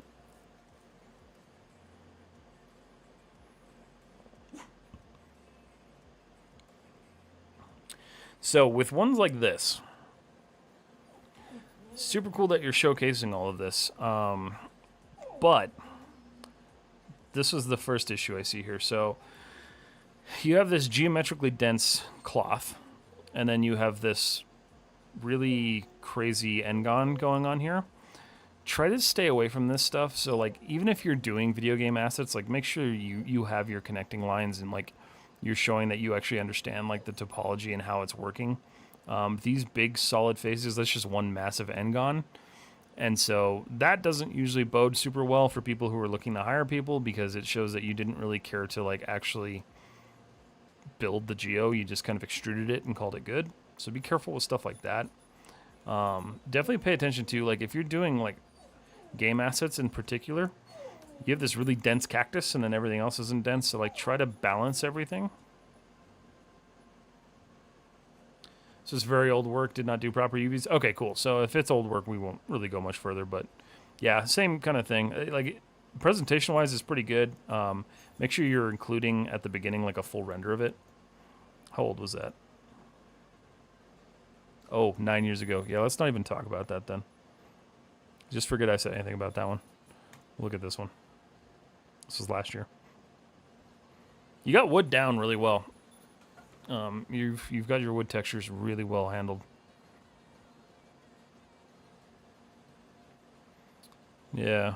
So with ones like this, super cool that you're showcasing all of this. But this was the first issue I see here. So you have this geometrically dense cloth, and then you have this really crazy engon going on here. Try to stay away from this stuff. So like, even if you're doing video game assets, like make sure you have your connecting lines and like you're showing that you actually understand like the topology and how it's working. These big solid faces, that's just one massive engon. And so that doesn't usually bode super well for people who are looking to hire people, because it shows that you didn't really care to like actually build the geo. You just kind of extruded it and called it good. So be careful with stuff like that. Definitely pay attention to, like, if you're doing like game assets in particular, you have this really dense cactus and then everything else isn't dense. So like try to balance everything. So it's very old work, did not do proper UVs. Okay, cool. So if it's old work, we won't really go much further, but yeah, same kind of thing. Like presentation-wise, it's pretty good. Make sure you're including at the beginning like a full render of it. How old was that? Oh, 9 years ago. Yeah, let's not even talk about that then. Just forget I said anything about that one. Look at this one. This was last year. You got wood down really well. You've got your wood textures really well handled. Yeah.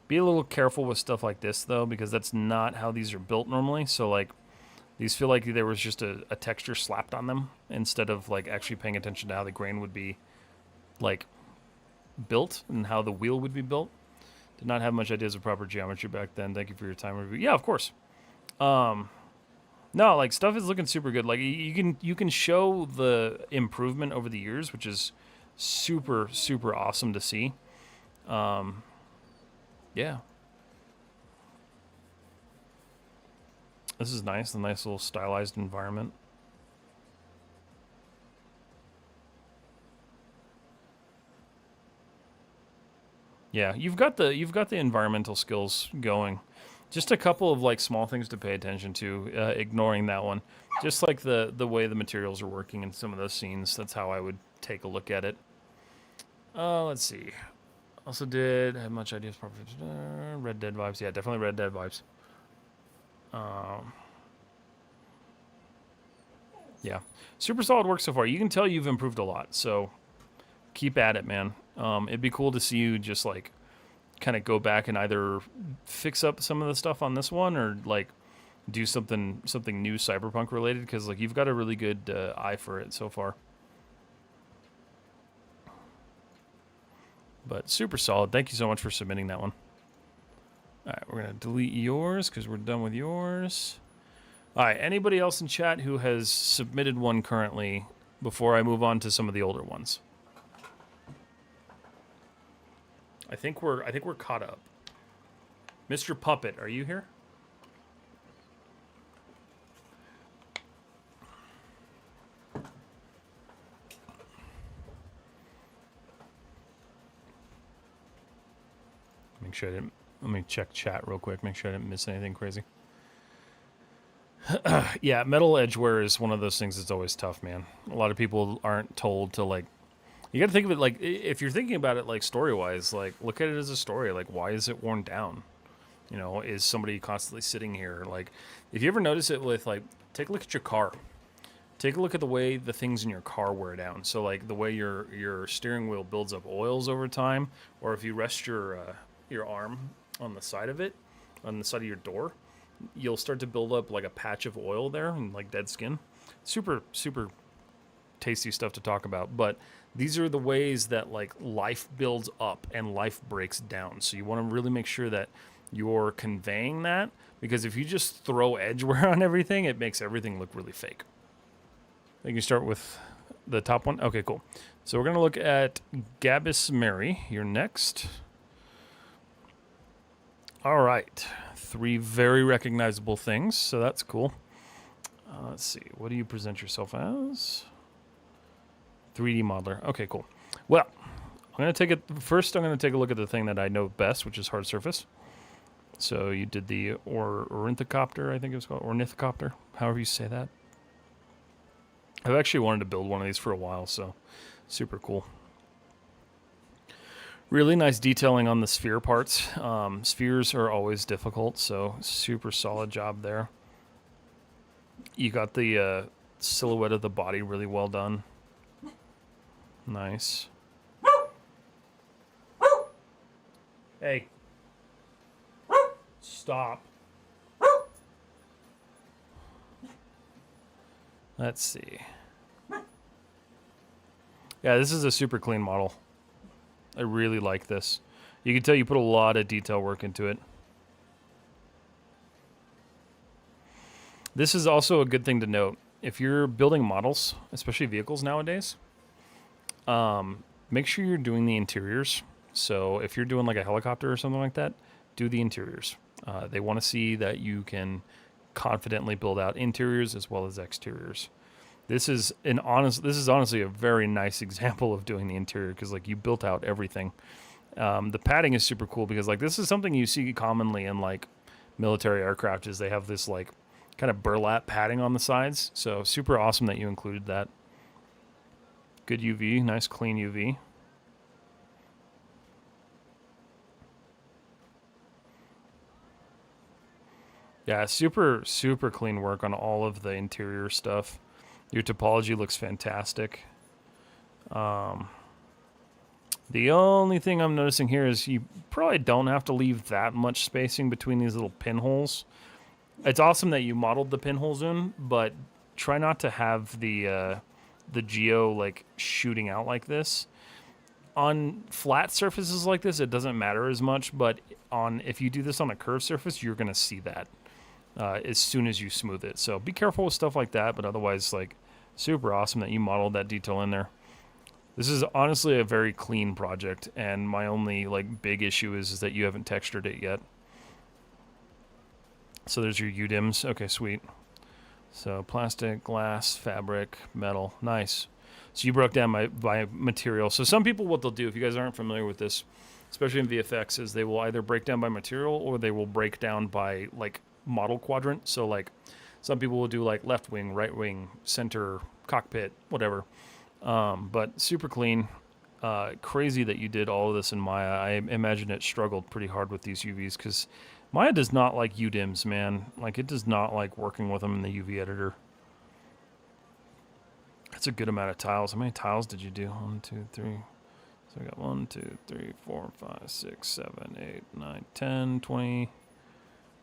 Be a little careful with stuff like this though, because that's not how these are built normally. So like, these feel like there was just a texture slapped on them instead of like actually paying attention to how the grain would be like built and how the wheel would be built. Did not have much ideas of proper geometry back then. Thank you for your time review. Yeah, of course. No, like stuff is looking super good. Like you can show the improvement over the years, which is super awesome to see. Yeah. This is nice, a nice little stylized environment. Yeah, you've got the environmental skills going. Just a couple of like small things to pay attention to, ignoring that one. Just like the way the materials are working in some of those scenes. That's how I would take a look at it. Let's see. Also did have much ideas. Red Dead vibes. Yeah, definitely Red Dead vibes. Yeah, super solid work so far. You can tell you've improved a lot. So keep at it, man. It'd be cool to see you just like kind of go back and either fix up some of the stuff on this one or like do something new cyberpunk related, because like you've got a really good eye for it so far. But super solid. Thank you so much for submitting that one. All right, we're gonna delete yours because we're done with yours. All right, anybody else in chat who has submitted one currently before I move on to some of the older ones? I think we're caught up. Mr. Puppet, are you here? Make sure I didn't. Let me check chat real quick. Make sure I didn't miss anything crazy. Yeah, metal edgeware is one of those things that's always tough, man. A lot of people aren't told to like. You got to think of it like, if you're thinking about it like story-wise, like look at it as a story. Like, why is it worn down? You know, is somebody constantly sitting here? Like, if you ever notice it with like, take a look at your car. Take a look at the way the things in your car wear down. So like the way your steering wheel builds up oils over time, or if you rest your arm on the side of it, on the side of your door, you'll start to build up like a patch of oil there and like dead skin. Super tasty stuff to talk about, but these are the ways that like life builds up and life breaks down. So you want to really make sure that you're conveying that, because if you just throw edgeware on everything, it makes everything look really fake. I think you start with the top one. Okay, cool. So we're going to look at Gabus Mary. You're next. All right. 3 very recognizable things, so that's cool. Let's see. What do you present yourself as? 3D modeler. Okay, cool. Well, I'm going to take it first. I'm going to take a look at the thing that I know best, which is hard surface. So you did the ornithocopter, I think it was called, ornithocopter, however you say that. I've actually wanted to build one of these for a while, so super cool. Really nice detailing on the sphere parts. Spheres are always difficult, so super solid job there. You got the silhouette of the body really well done. Nice. Hey. Stop. Let's see. Yeah, this is a super clean model. I really like this. You can tell you put a lot of detail work into it. This is also a good thing to note. If you're building models, especially vehicles nowadays, make sure you're doing the interiors. So if you're doing like a helicopter or something like that, do the interiors. They want to see that you can confidently build out interiors as well as exteriors. This is honestly a very nice example of doing the interior because like you built out everything. The padding is super cool because like this is something you see commonly in like military aircraft is they have this like kind of burlap padding on the sides. So super awesome that you included that. Good UV, nice clean UV. Yeah, super, super clean work on all of the interior stuff. Your topology looks fantastic. The only thing I'm noticing here is you probably don't have to leave that much spacing between these little pinholes. It's awesome that you modeled the pinholes in, but try not to have the geo like shooting out like this. On flat surfaces like this, it doesn't matter as much, but if you do this on a curved surface, you're gonna see that as soon as you smooth it. So be careful with stuff like that, but otherwise, like super awesome that you modeled that detail in there. This is honestly a very clean project, and my only like big issue is that you haven't textured it yet. So there's your UDIMs. Okay, sweet. So plastic, glass, fabric, metal. Nice. So you broke down by material. So some people, what they'll do, if you guys aren't familiar with this, especially in VFX, is they will either break down by material or they will break down by like model quadrant. So like some people will do like left wing, right wing, center, cockpit, whatever. But super clean. Crazy that you did all of this in Maya. I imagine it struggled pretty hard with these UVs because Maya does not like UDIMs, man. Like, it does not like working with them in the UV editor. That's a good amount of tiles. How many tiles did you do? 1, 2, 3. So we got 1, 2, 3, 4, 5, 6, 7, 8, 9, 10, 20.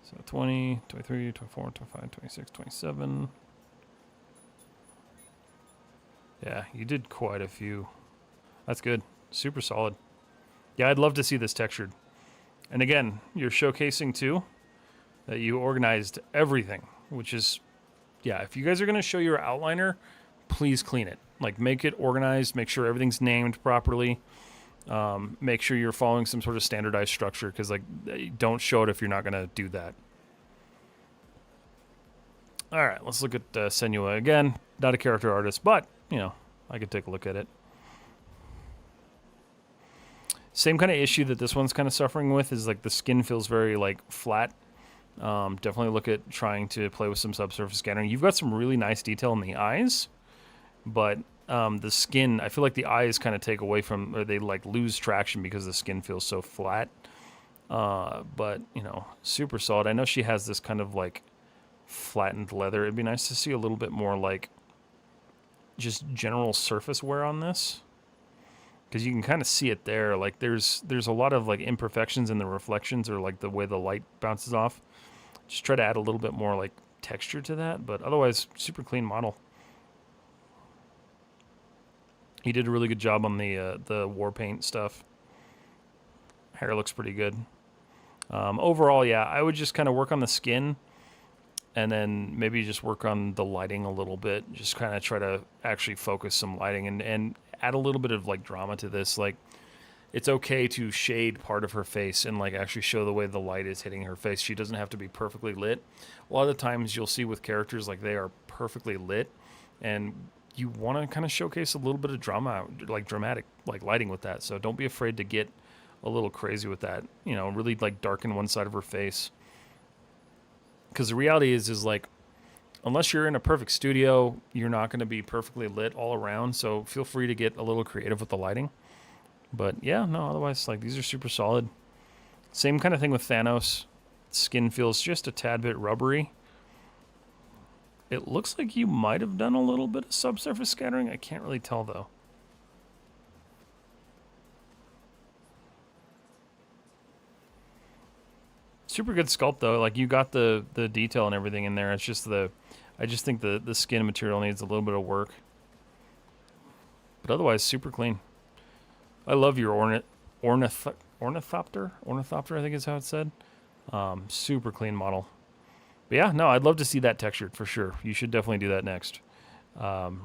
So 20, 23, 24, 25, 26, 27. Yeah, you did quite a few. That's good. Super solid. Yeah, I'd love to see this textured. And again, you're showcasing too that you organized everything, which is, yeah, if you guys are going to show your outliner, please clean it. Like, make it organized, make sure everything's named properly. Make sure you're following some sort of standardized structure because, like, don't show it if you're not going to do that. All right, let's look at Senua again. Not a character artist, but, you know, I could take a look at it. Same kind of issue that this one's kind of suffering with is like the skin feels very like flat. Definitely look at trying to play with some subsurface scattering. You've got some really nice detail in the eyes, but the skin, I feel like the eyes kind of take away from, or they like lose traction because the skin feels so flat. But, you know, super solid. I know she has this kind of like flattened leather. It'd be nice to see a little bit more like just general surface wear on this. Because you can kind of see it there. Like there's a lot of like imperfections in the reflections or like the way the light bounces off. Just try to add a little bit more like texture to that, but otherwise super clean model. He did a really good job on the war paint stuff. Hair looks pretty good. Overall, yeah, I would just kind of work on the skin and then maybe just work on the lighting a little bit. Just kind of try to actually focus some lighting and add a little bit of like drama to this. Like, it's okay to shade part of her face and like actually show the way the light is hitting her face. She doesn't have to be perfectly lit. A lot of the times you'll see with characters like they are perfectly lit, and you want to kind of showcase a little bit of drama, like dramatic like lighting with that. So don't be afraid to get a little crazy with that. You know, really like darken one side of her face. Because the reality is like, unless you're in a perfect studio, you're not going to be perfectly lit all around. So feel free to get a little creative with the lighting. But yeah, no, otherwise, like, these are super solid. Same kind of thing with Thanos. Skin feels just a tad bit rubbery. It looks like you might have done a little bit of subsurface scattering. I can't really tell, though. Super good sculpt, though. Like, you got the detail and everything in there. It's just I just think the skin material needs a little bit of work. But otherwise, super clean. I love your ornithopter. Ornithopter, I think is how it's said. Super clean model. But yeah, no, I'd love to see that textured for sure. You should definitely do that next.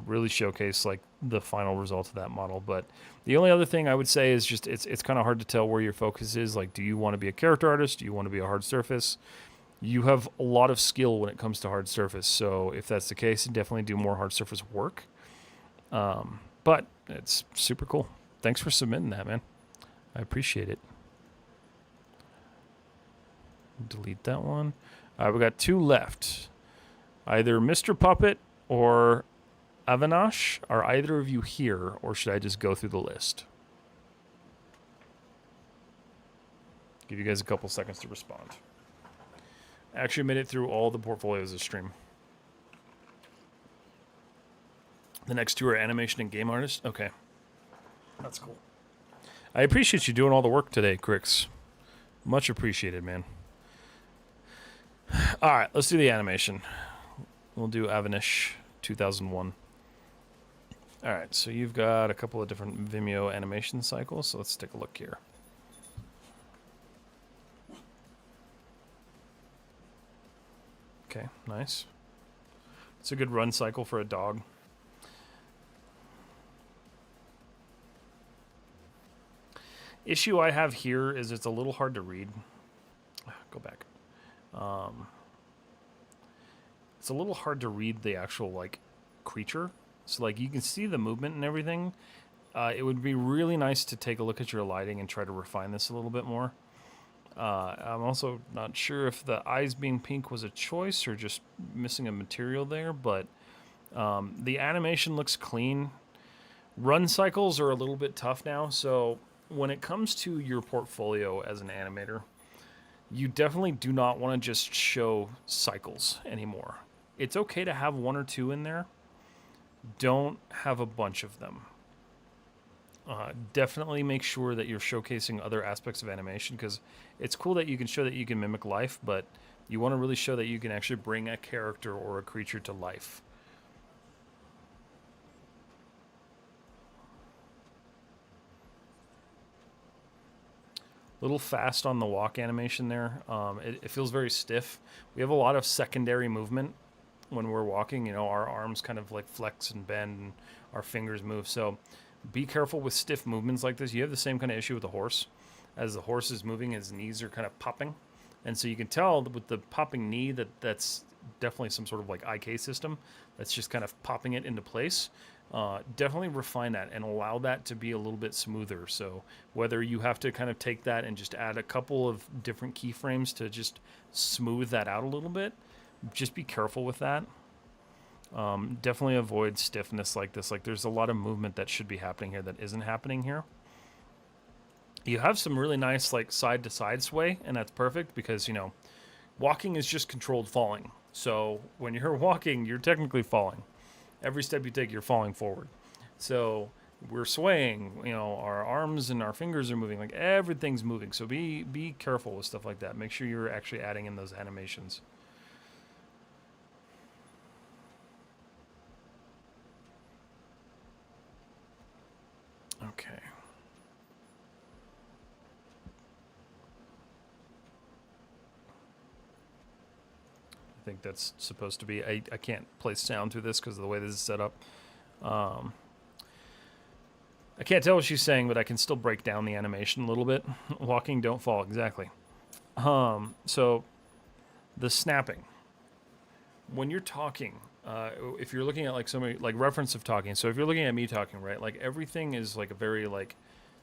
Really showcase like the final result of that model. But the only other thing I would say is just it's kind of hard to tell where your focus is. Like, do you want to be a character artist? Do you want to be a hard surface? You have a lot of skill when it comes to hard surface, so if that's the case, definitely do more hard surface work. But it's super cool. Thanks for submitting that, man. I appreciate it. Delete that one. All right, we got 2 left. Either Mr. Puppet or Avinash. Are either of you here, or should I just go through the list? Give you guys a couple seconds to respond. Actually made it through all the portfolios of stream. The next 2 are animation and game artists. Okay. That's cool. I appreciate you doing all the work today, Crix. Much appreciated, man. All right, let's do the animation. We'll do Avinash 2001. All right, so you've got a couple of different Vimeo animation cycles, so let's take a look here. Okay, nice. It's a good run cycle for a dog. Issue I have here is it's a little hard to read. Go back. It's a little hard to read the actual like creature. So like you can see the movement and everything. It would be really nice to take a look at your lighting and try to refine this a little bit more. I'm also not sure if the eyes being pink was a choice or just missing a material there, but the animation looks clean. Run cycles are a little bit tough now, so when it comes to your portfolio as an animator, you definitely do not want to just show cycles anymore. It's okay to have 1 or 2 in there. Don't have a bunch of them. Definitely make sure that you're showcasing other aspects of animation, because it's cool that you can show that you can mimic life, but you want to really show that you can actually bring a character or a creature to life. Little fast on the walk animation there. It feels very stiff. We have a lot of secondary movement when we're walking. You know, our arms kind of like flex and bend, and our fingers move. So be careful with stiff movements like this. You have the same kind of issue with the horse. As the horse is moving, his knees are kind of popping. And so you can tell with the popping knee that's definitely some sort of like IK system that's just kind of popping it into place. Definitely refine that and allow that to be a little bit smoother. So whether you have to kind of take that and just add a couple of different keyframes to just smooth that out a little bit, just be careful with that. Definitely avoid stiffness like this. Like there's a lot of movement that should be happening here that isn't happening here. You have some really nice like side to side sway, and that's perfect because, you know, walking is just controlled falling. So when you're walking, you're technically falling. Every step you take, you're falling forward. So we're swaying, you know, our arms and our fingers are moving, like everything's moving. So be careful with stuff like that. Make sure you're actually adding in those animations. Okay. I think that's supposed to be, I can't play sound through this because of the way this is set up. I can't tell what she's saying, but I can still break down the animation a little bit. Walking, don't fall, exactly. So the snapping. When you're talking, if you're looking at like somebody, like reference of talking, so if you're looking at me talking, right, like everything is like a very like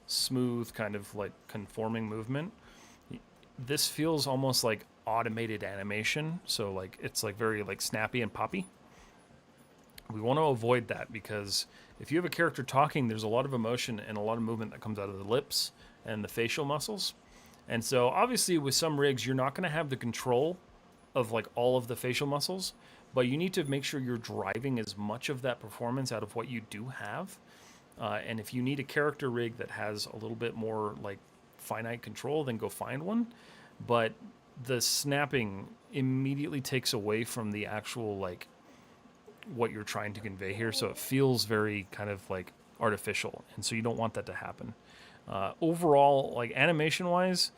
smooth kind of like conforming movement. This feels almost like automated animation, so like it's like very like snappy and poppy. We want to avoid that because if you have a character talking, there's a lot of emotion and a lot of movement that comes out of the lips and the facial muscles. And so obviously with some rigs, you're not going to have the control of like all of the facial muscles, but you need to make sure you're driving as much of that performance out of what you do have. And if you need a character rig that has a little bit more like finite control, then go find one. But the snapping immediately takes away from the actual like what you're trying to convey here, so it feels very kind of like artificial, and so you don't want that to happen. Overall, like animation wise,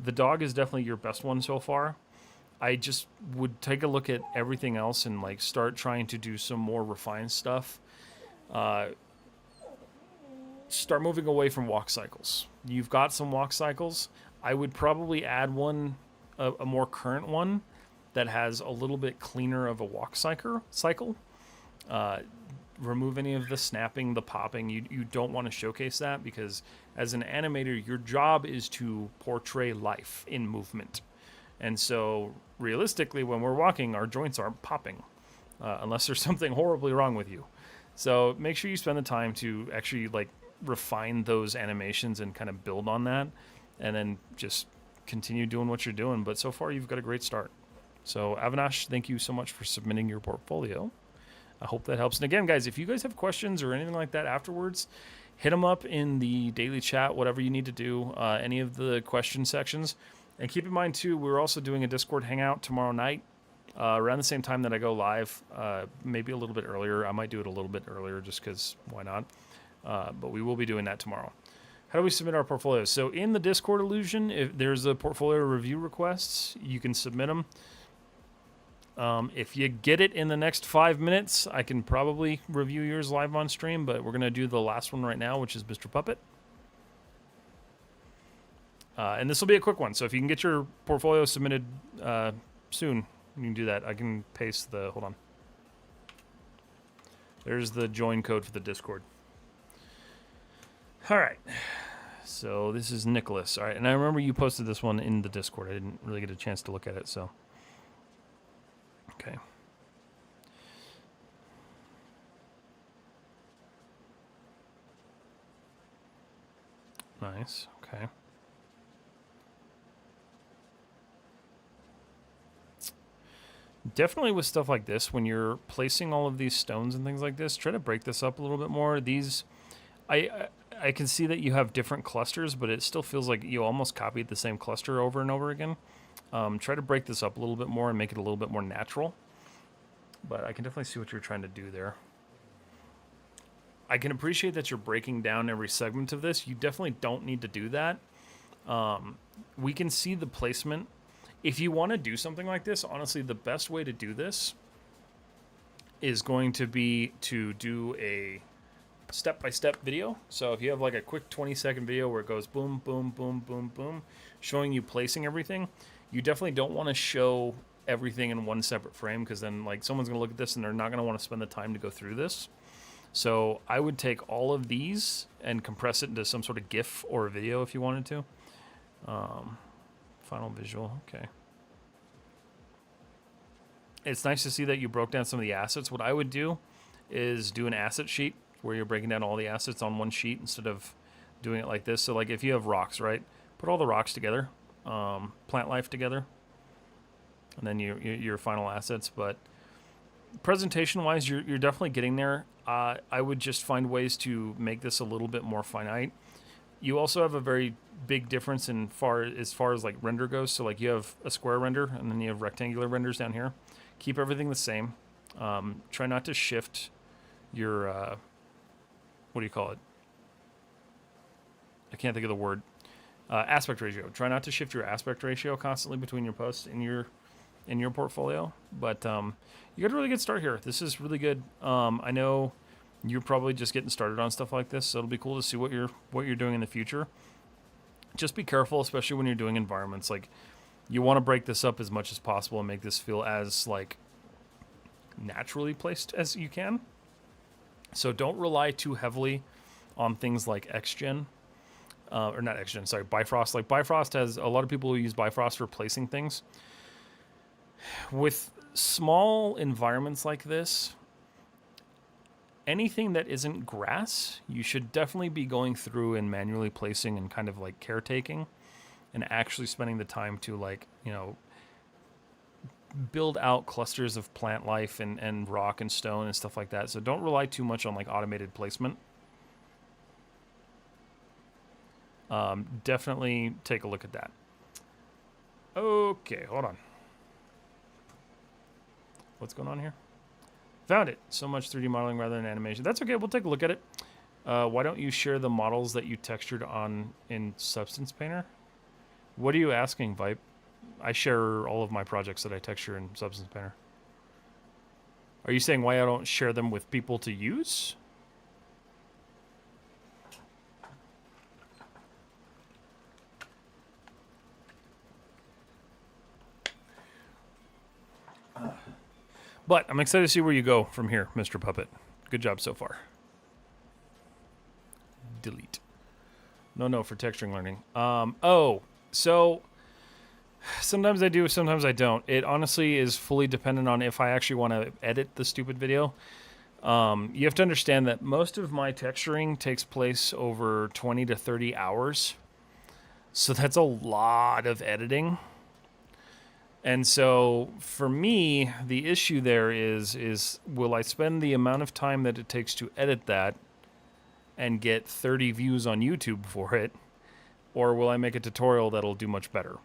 the dog is definitely your best one so far. I just would take a look at everything else and like start trying to do some more refined stuff. Start moving away from walk cycles. You've got some walk cycles. I would probably add one, a more current one, that has a little bit cleaner of a walk cycle. Remove any of the snapping, the popping. You don't want to showcase that, because as an animator, your job is to portray life in movement. And so realistically, when we're walking, our joints aren't popping unless there's something horribly wrong with you. So make sure you spend the time to actually like refine those animations and kind of build on that, and then just continue doing what you're doing. But so far, you've got a great start. So Avinash, thank you so much for submitting your portfolio. I hope that helps. And again, guys, if you guys have questions or anything like that afterwards, hit them up in the daily chat, whatever you need to do, any of the question sections. And keep in mind, too, we're also doing a Discord hangout tomorrow night around the same time that I go live, maybe a little bit earlier. I might do it a little bit earlier just because why not? But we will be doing that tomorrow. How do we submit our portfolios? So in the Discord illusion, if there's a portfolio review requests, you can submit them. If you get it in the next 5 minutes, I can probably review yours live on stream, but we're going to do the last one right now, which is Mr. Puppet. And this will be a quick one, so if you can get your portfolio submitted soon, you can do that. I can paste the... Hold on. There's the join code for the Discord. All right. So this is Nicholas. All right, and I remember you posted this one in the Discord. I didn't really get a chance to look at it, so... Okay. Nice. Okay. Definitely with stuff like this, when you're placing all of these stones and things like this, try to break this up a little bit more. These, I can see that you have different clusters, but it still feels like you almost copied the same cluster over and over again. Try to break this up a little bit more and make it a little bit more natural. But I can definitely see what you're trying to do there. I can appreciate that you're breaking down every segment of this. You definitely don't need to do that. We can see the placement. If you want to do something like this, honestly, the best way to do this is going to be to do a step-by-step video. So if you have like a quick 20-second video where it goes boom, boom, boom, boom, boom, showing you placing everything, you definitely don't want to show everything in one separate frame, because then like someone's going to look at this and they're not going to want to spend the time to go through this. So I would take all of these and compress it into some sort of GIF or a video if you wanted to. Final visual, okay. It's nice to see that you broke down some of the assets. What I would do is do an asset sheet where you're breaking down all the assets on one sheet instead of doing it like this. So like if you have rocks, right? Put all the rocks together, plant life together, and then your final assets. But presentation-wise, you're definitely getting there. I would just find ways to make this a little bit more finite. You also have a very big difference as far as like render goes. So like you have a square render and then you have rectangular renders down here. Keep everything the same. Try not to shift your what do you call it? I can't think of the word. Aspect ratio. Try not to shift your aspect ratio constantly between your posts in your portfolio. But you got a really good start here. This is really good. I know you're probably just getting started on stuff like this, so it'll be cool to see what you're doing in the future. Just be careful, especially when you're doing environments. Like, you want to break this up as much as possible and make this feel as like naturally placed as you can. So don't rely too heavily on things like XGen, or not XGen, sorry, Bifrost. Like Bifrost has a lot of people who use Bifrost for placing things. With small environments like this, anything that isn't grass, you should definitely be going through and manually placing and kind of like caretaking and actually spending the time to like, you know, build out clusters of plant life and rock and stone and stuff like that. So don't rely too much on like automated placement. Definitely take a look at that. Okay, hold on. What's going on here? Found it. So much 3D modeling rather than animation. That's okay. We'll take a look at it. Why don't you share the models that you textured on in Substance Painter? What are you asking, Vipe? I share all of my projects that I texture in Substance Painter. Are you saying why I don't share them with people to use? But I'm excited to see where you go from here, Mr. Puppet. Good job so far. Delete. No, for texturing learning. So sometimes I do, sometimes I don't. It honestly is fully dependent on if I actually want to edit the stupid video. You have to understand that most of my texturing takes place over 20 to 30 hours. So that's a lot of editing. And so for me, the issue there is will I spend the amount of time that it takes to edit that and get 30 views on YouTube for it, or will I make a tutorial that'll do much better?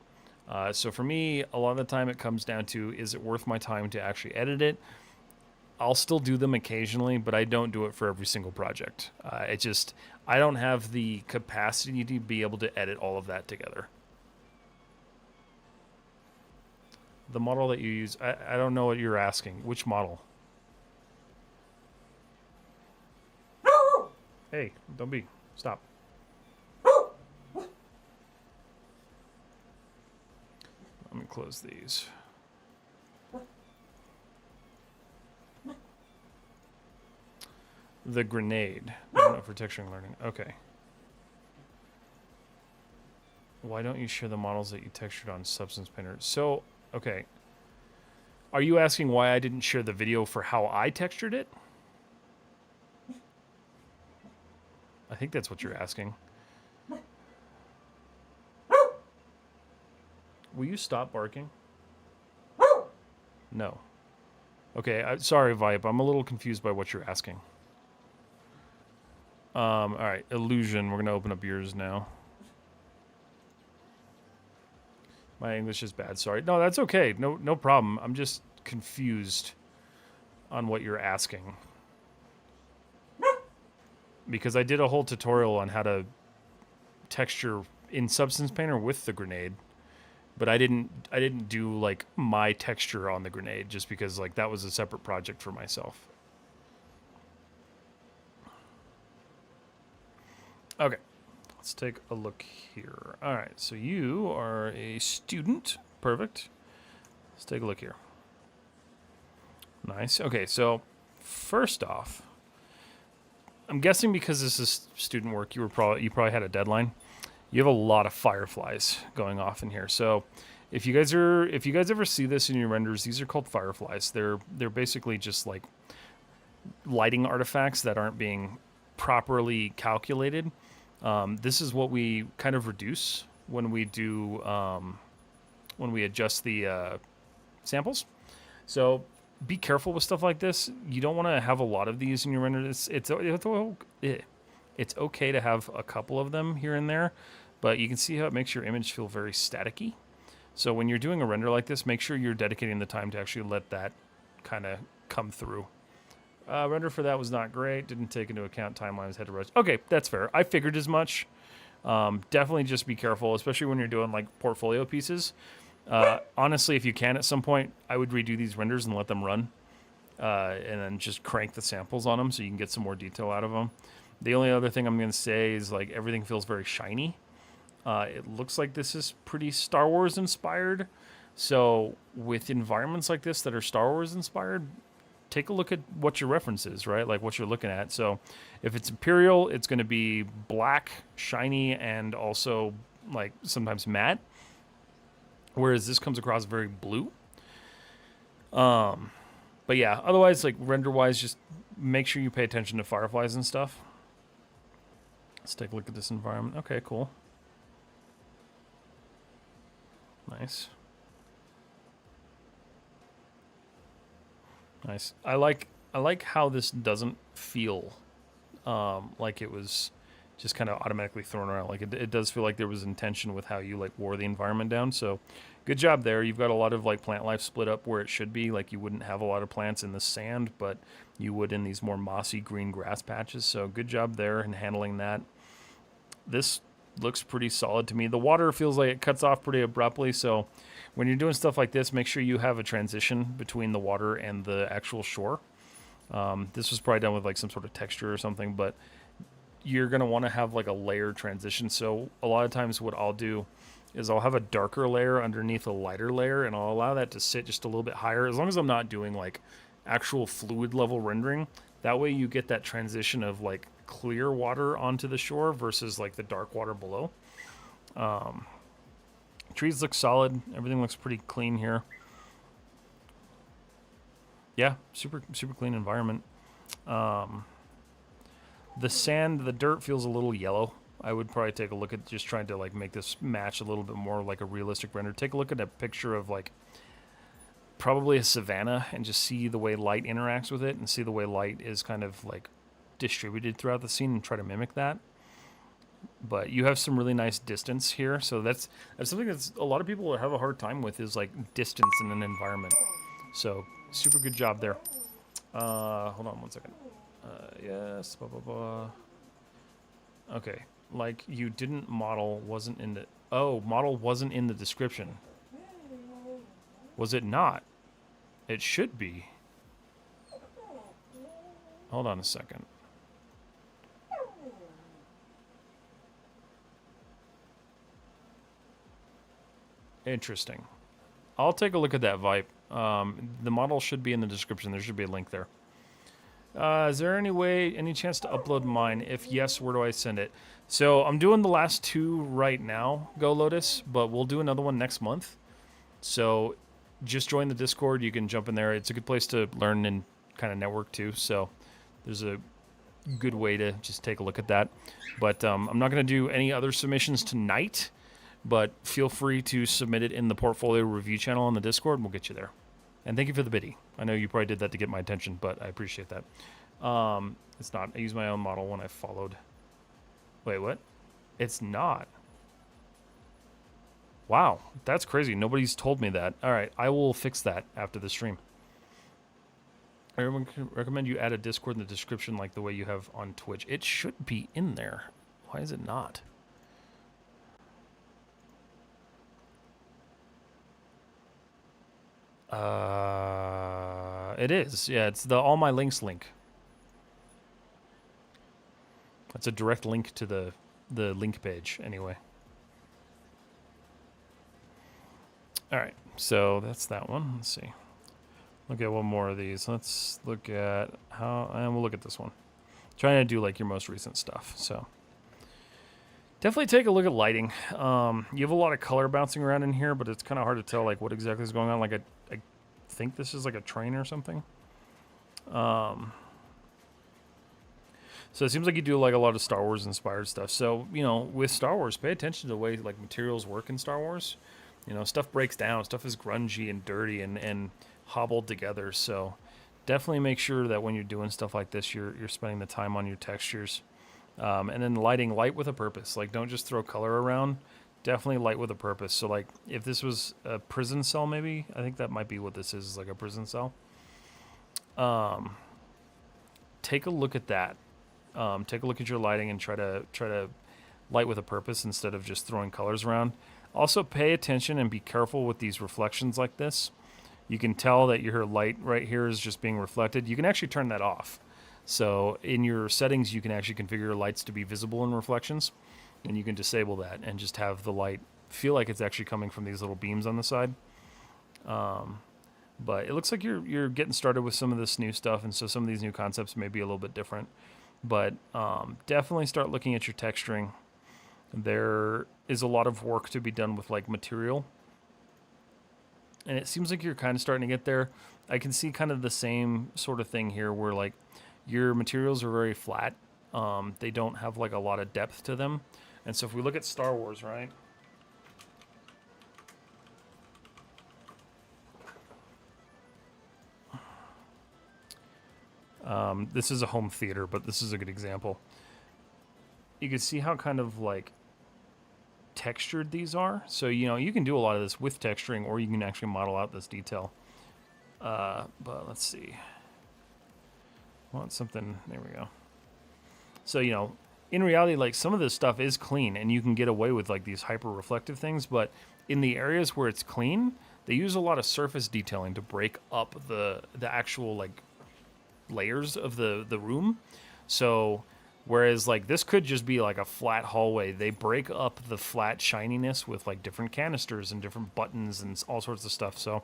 So for me, a lot of the time it comes down to, is it worth my time to actually edit it? I'll still do them occasionally, but I don't do it for every single project. I don't have the capacity to be able to edit all of that together. The model that you use, I don't know what you're asking. Which model? Hey, don't be. Stop. Let me close these. The grenade. No, for texturing learning. Okay. Why don't you share the models that you textured on Substance Painter? So, okay. Are you asking why I didn't share the video for how I textured it? I think that's what you're asking. Will you stop barking? No. Okay, sorry, Vibe. I'm a little confused by what you're asking. All right, Illusion. We're going to open up yours now. My English is bad, sorry. No, that's okay. No problem. I'm just confused on what you're asking. Because I did a whole tutorial on how to texture in Substance Painter with the grenade, but I didn't do like my texture on the grenade just because like that was a separate project for myself. Okay, let's take a look here. All right, so you are a student. Perfect. Let's take a look here. Nice. Okay, so first off, I'm guessing because this is student work, you probably had a deadline. You have a lot of fireflies going off in here. So if you guys ever see this in your renders, these are called fireflies. They're basically just like lighting artifacts that aren't being properly calculated. This is what we kind of reduce when we do when we adjust the samples. So be careful with stuff like this. You don't want to have a lot of these in your render. It's okay to have a couple of them here and there, but you can see how it makes your image feel very staticky. So when you're doing a render like this, make sure you're dedicating the time to actually let that kind of come through. Render for that was not great. Didn't take into account timelines, had to rush. Okay, that's fair. I figured as much. Definitely just be careful, especially when you're doing like portfolio pieces. Honestly, if you can at some point, I would redo these renders and let them run. And then just crank the samples on them so you can get some more detail out of them. The only other thing I'm going to say is like everything feels very shiny. It looks like this is pretty Star Wars inspired. So with environments like this that are Star Wars inspired, take a look at what your reference is, right? Like what you're looking at. So if it's Imperial, it's going to be black, shiny, and also like sometimes matte. Whereas this comes across very blue. But yeah, otherwise, like render-wise, just make sure you pay attention to fireflies and stuff. Let's take a look at this environment. Okay, cool. Nice. Nice. I like how this doesn't feel like it was just kind of automatically thrown around. Like it does feel like there was intention with how you like wore the environment down. So good job there. You've got a lot of like plant life split up where it should be. Like you wouldn't have a lot of plants in the sand, but you would in these more mossy green grass patches. So good job there in handling that. This looks pretty solid to me. The water feels like it cuts off pretty abruptly. So when you're doing stuff like this, make sure you have a transition between the water and the actual shore. This was probably done with like some sort of texture or something, but you're going to want to have like a layer transition. So a lot of times what I'll do is I'll have a darker layer underneath a lighter layer, and I'll allow that to sit just a little bit higher, as long as I'm not doing like actual fluid level rendering. That way you get that transition of like clear water onto the shore versus like the dark water below. Trees look solid. Everything looks pretty clean here. Yeah, super clean environment. The sand, the dirt feels a little yellow. I would probably take a look at just trying to like make this match a little bit more like a realistic render. Take a look at a picture of like probably a savanna and just see the way light interacts with it and see the way light is kind of like distributed throughout the scene and try to mimic that. But you have some really nice distance here, so that's something that's a lot of people have a hard time with is like distance in an environment. So super good job there. Hold on 1 second. Yes, blah blah blah. Okay, like you didn't model wasn't in the model wasn't in the description. Was it not? It should be. Hold on a second. Interesting. I'll take a look at that Vipe. The model should be in the description. There should be a link there. Is there any chance to upload mine? If yes, where do I send it? So I'm doing the last 2 right now, Go Lotus, but we'll do another one next month. So just join the Discord. You can jump in there. It's a good place to learn and kind of network too. So there's a good way to just take a look at that. But I'm not going to do any other submissions tonight, but feel free to submit it in the portfolio review channel on the Discord and we'll get you there. And thank you for the biddy. I know you probably did that to get my attention, but I appreciate that. It's not. I used my own model when I followed. Wait, what? It's not. Wow, that's crazy. Nobody's told me that. All right, I will fix that after the stream. I recommend you add a Discord in the description like the way you have on Twitch. It should be in there. Why is it not? It is. Yeah, it's the all my links link. That's a direct link to the link page anyway. All right, so that's that one. Let's see. Look at one more of these. Let's look at and we'll look at this one. Trying to do like your most recent stuff. So definitely take a look at lighting. You have a lot of color bouncing around in here, but it's kind of hard to tell like what exactly is going on. Like I think this is like a train or something. So it seems like you do like a lot of Star Wars inspired stuff. So, you know, with Star Wars, pay attention to the way like materials work in Star Wars. You know, stuff breaks down, stuff is grungy and dirty and hobbled together. So definitely make sure that when you're doing stuff like this, you're spending the time on your textures. And then light with a purpose. Like don't just throw color around. Definitely light with a purpose. So like if this was a prison cell, maybe I think that might be what this is, like a prison cell. Take a look at that. Take a look at your lighting and try to light with a purpose instead of just throwing colors around. Also pay attention and be careful with these reflections like this. You can tell that your light right here is just being reflected. You can actually turn that off. So in your settings, you can actually configure your lights to be visible in reflections. And you can disable that and just have the light feel like it's actually coming from these little beams on the side. But it looks like you're getting started with some of this new stuff, and so some of these new concepts may be a little bit different. But definitely start looking at your texturing. There is a lot of work to be done with like material. And it seems like you're kind of starting to get there. I can see kind of the same sort of thing here where like your materials are very flat. They don't have like a lot of depth to them. And so if we look at Star Wars, right? This is a home theater, but this is a good example. You can see how kind of like textured these are. So, you know, you can do a lot of this with texturing, or you can actually model out this detail. But let's see. I want something, there we go. So, you know, in reality, like some of this stuff is clean and you can get away with like these hyper reflective things, but in the areas where it's clean, they use a lot of surface detailing to break up the actual like layers of the room. So Whereas like this could just be like a flat hallway. They break up the flat shininess with like different canisters and different buttons and all sorts of stuff. So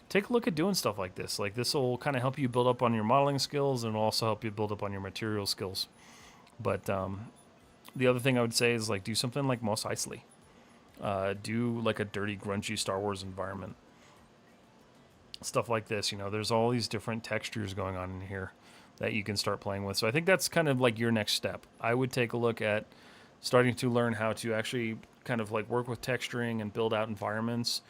take a look at doing stuff like this. Like this will kind of help you build up on your modeling skills and will also help you build up on your material skills. But the other thing I would say is like do something like Mos Eisley. Do like a dirty, grungy Star Wars environment. Stuff like this, you know, there's all these different textures going on in here that you can start playing with. So I think that's kind of like your next step. I would take a look at starting to learn how to actually kind of like work with texturing and build out environments.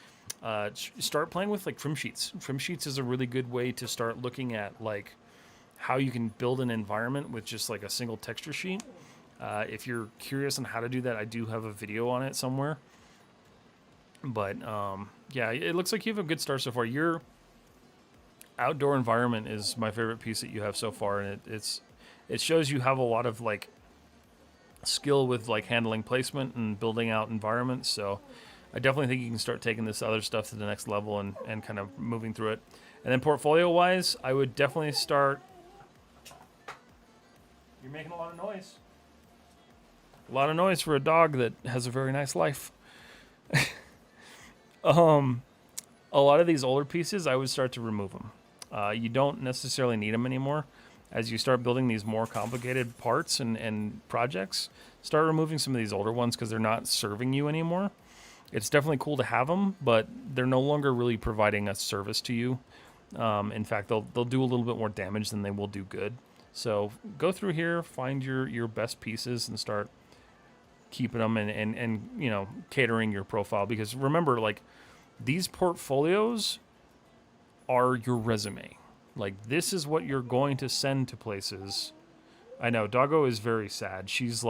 Start playing with like trim sheets. Trim sheets is a really good way to start looking at like how you can build an environment with just like a single texture sheet. If you're curious on how to do that, I do have a video on it somewhere. But yeah, it looks like you have a good start so far. Your outdoor environment is my favorite piece that you have so far, and it shows you have a lot of like skill with like handling placement and building out environments. So I definitely think you can start taking this other stuff to the next level and kind of moving through it. And then portfolio wise, I would definitely start. You're making a lot of noise. A lot of noise for a dog that has a very nice life. A lot of these older pieces, I would start to remove them. You don't necessarily need them anymore. As you start building these more complicated parts and projects, start removing some of these older ones because they're not serving you anymore. It's definitely cool to have them, but they're no longer really providing a service to you. In fact, they'll do a little bit more damage than they will do good. So go through here, find your best pieces, and start keeping them and you know, catering your profile. Because remember, like, these portfolios are your resume. Like, this is what you're going to send to places. I know, Doggo is very sad. She's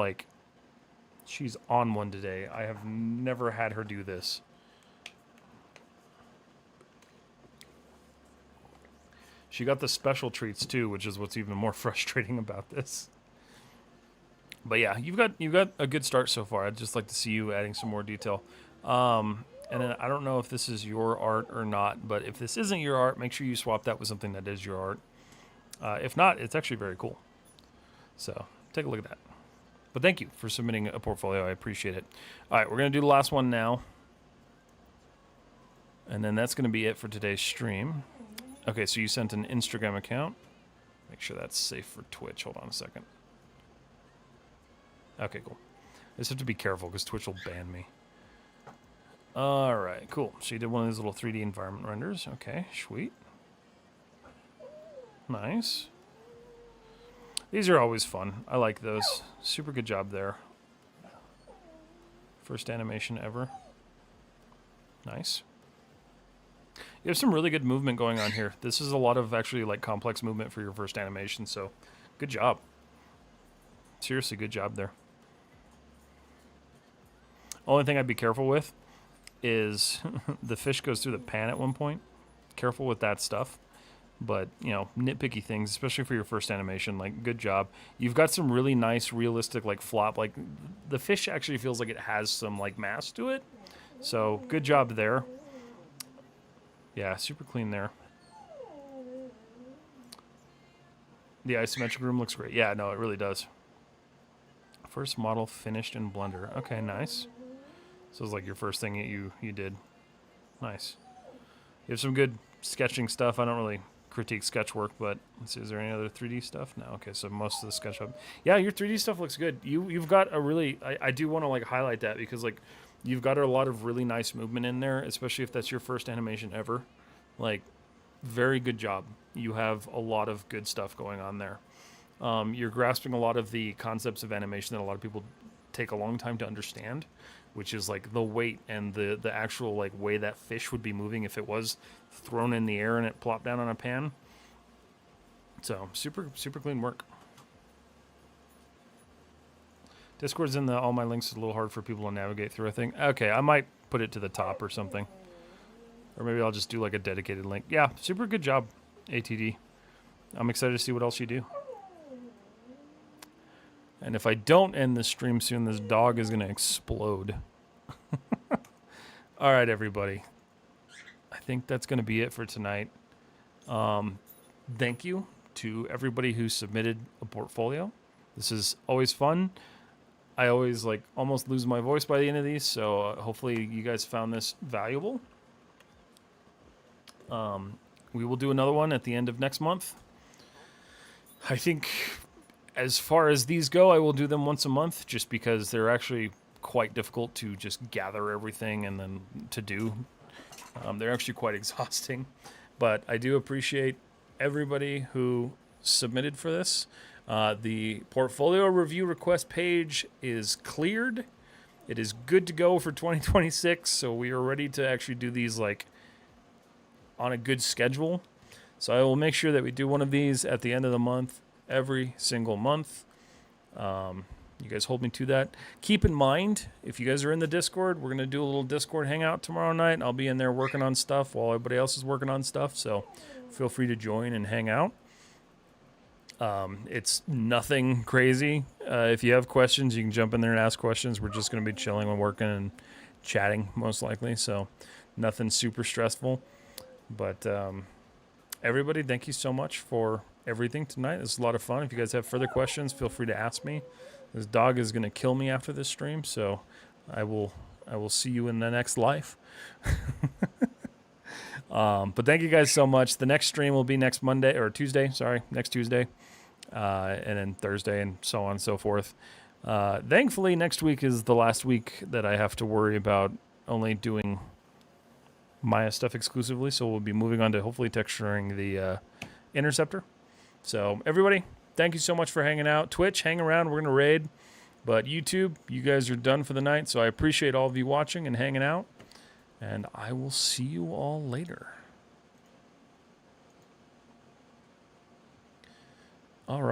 on one today. I have never had her do this. She got the special treats too, which is what's even more frustrating about this. But yeah, you've got a good start so far. I'd just like to see you adding some more detail. And then I don't know if this is your art or not, but if this isn't your art, make sure you swap that with something that is your art. If not, it's actually very cool. So take a look at that. But thank you for submitting a portfolio. I appreciate it. All right, we're going to do the last one now. And then that's going to be it for today's stream. Okay, so you sent an Instagram account. Make sure that's safe for Twitch. Hold on a second. Okay, cool. I just have to be careful because Twitch will ban me. All right, cool. So you did one of these little 3D environment renders. Okay, sweet. Nice. These are always fun. I like those. Super good job there. First animation ever. Nice. You have some really good movement going on here. This is a lot of actually like complex movement for your first animation, so good job. Seriously, good job there. Only thing I'd be careful with is the fish goes through the pan at one point. Careful with that stuff. But, you know, nitpicky things, especially for your first animation, like, good job. You've got some really nice, realistic, like, flop. Like, the fish actually feels like it has some, like, mass to it. So, good job there. Yeah, super clean there. The isometric room looks great. Yeah, no, it really does. First model finished in Blender. Okay, nice. So it's like your first thing that you did. Nice. You have some good sketching stuff. I don't really critique sketch work, but let's see, is there any other 3D stuff? No. Okay, so most of the SketchUp. Yeah, your 3D stuff looks good. You've got a really, I do want to like highlight that because like you've got a lot of really nice movement in there, especially if that's your first animation ever. Like, very good job. You have a lot of good stuff going on there. You're grasping a lot of the concepts of animation that a lot of people take a long time to understand, which is like the weight and the actual like way that fish would be moving if it was thrown in the air and it plopped down on a pan. So super clean work. Discord's in all my links is a little hard for people to navigate through, I think. Okay, I might put it to the top or something. Or maybe I'll just do like a dedicated link. Yeah, super good job, ATD. I'm excited to see what else you do. And if I don't end the stream soon, this dog is going to explode. All right, everybody. I think that's going to be it for tonight. Thank you to everybody who submitted a portfolio. This is always fun. I always like almost lose my voice by the end of these, so hopefully you guys found this valuable. We will do another one at the end of next month. I think as far as these go, I will do them once a month just because they're actually quite difficult to just gather everything and then to do. They're actually quite exhausting, but I do appreciate everybody who submitted for this. The portfolio review request page is cleared. It is good to go for 2026, so we are ready to actually do these like on a good schedule. So I will make sure that we do one of these at the end of the month, every single month. You guys hold me to that. Keep in mind, if you guys are in the Discord, we're going to do a little Discord hangout tomorrow night. I'll be in there working on stuff while everybody else is working on stuff, so feel free to join and hang out. It's nothing crazy. If you have questions, you can jump in there and ask questions. We're just going to be chilling and working and chatting, most likely, so nothing super stressful. But everybody, thank you so much for everything tonight. This is a lot of fun. If you guys have further questions, feel free to ask me. This dog is going to kill me after this stream, so I will see you in the next life. But thank you guys so much. The next stream will be next Tuesday, and then Thursday and so on and so forth. Thankfully, next week is the last week that I have to worry about only doing Maya stuff exclusively, so we'll be moving on to hopefully texturing the Interceptor. So everybody, thank you so much for hanging out. Twitch, hang around. We're going to raid. But YouTube, you guys are done for the night, so I appreciate all of you watching and hanging out. And I will see you all later. All right.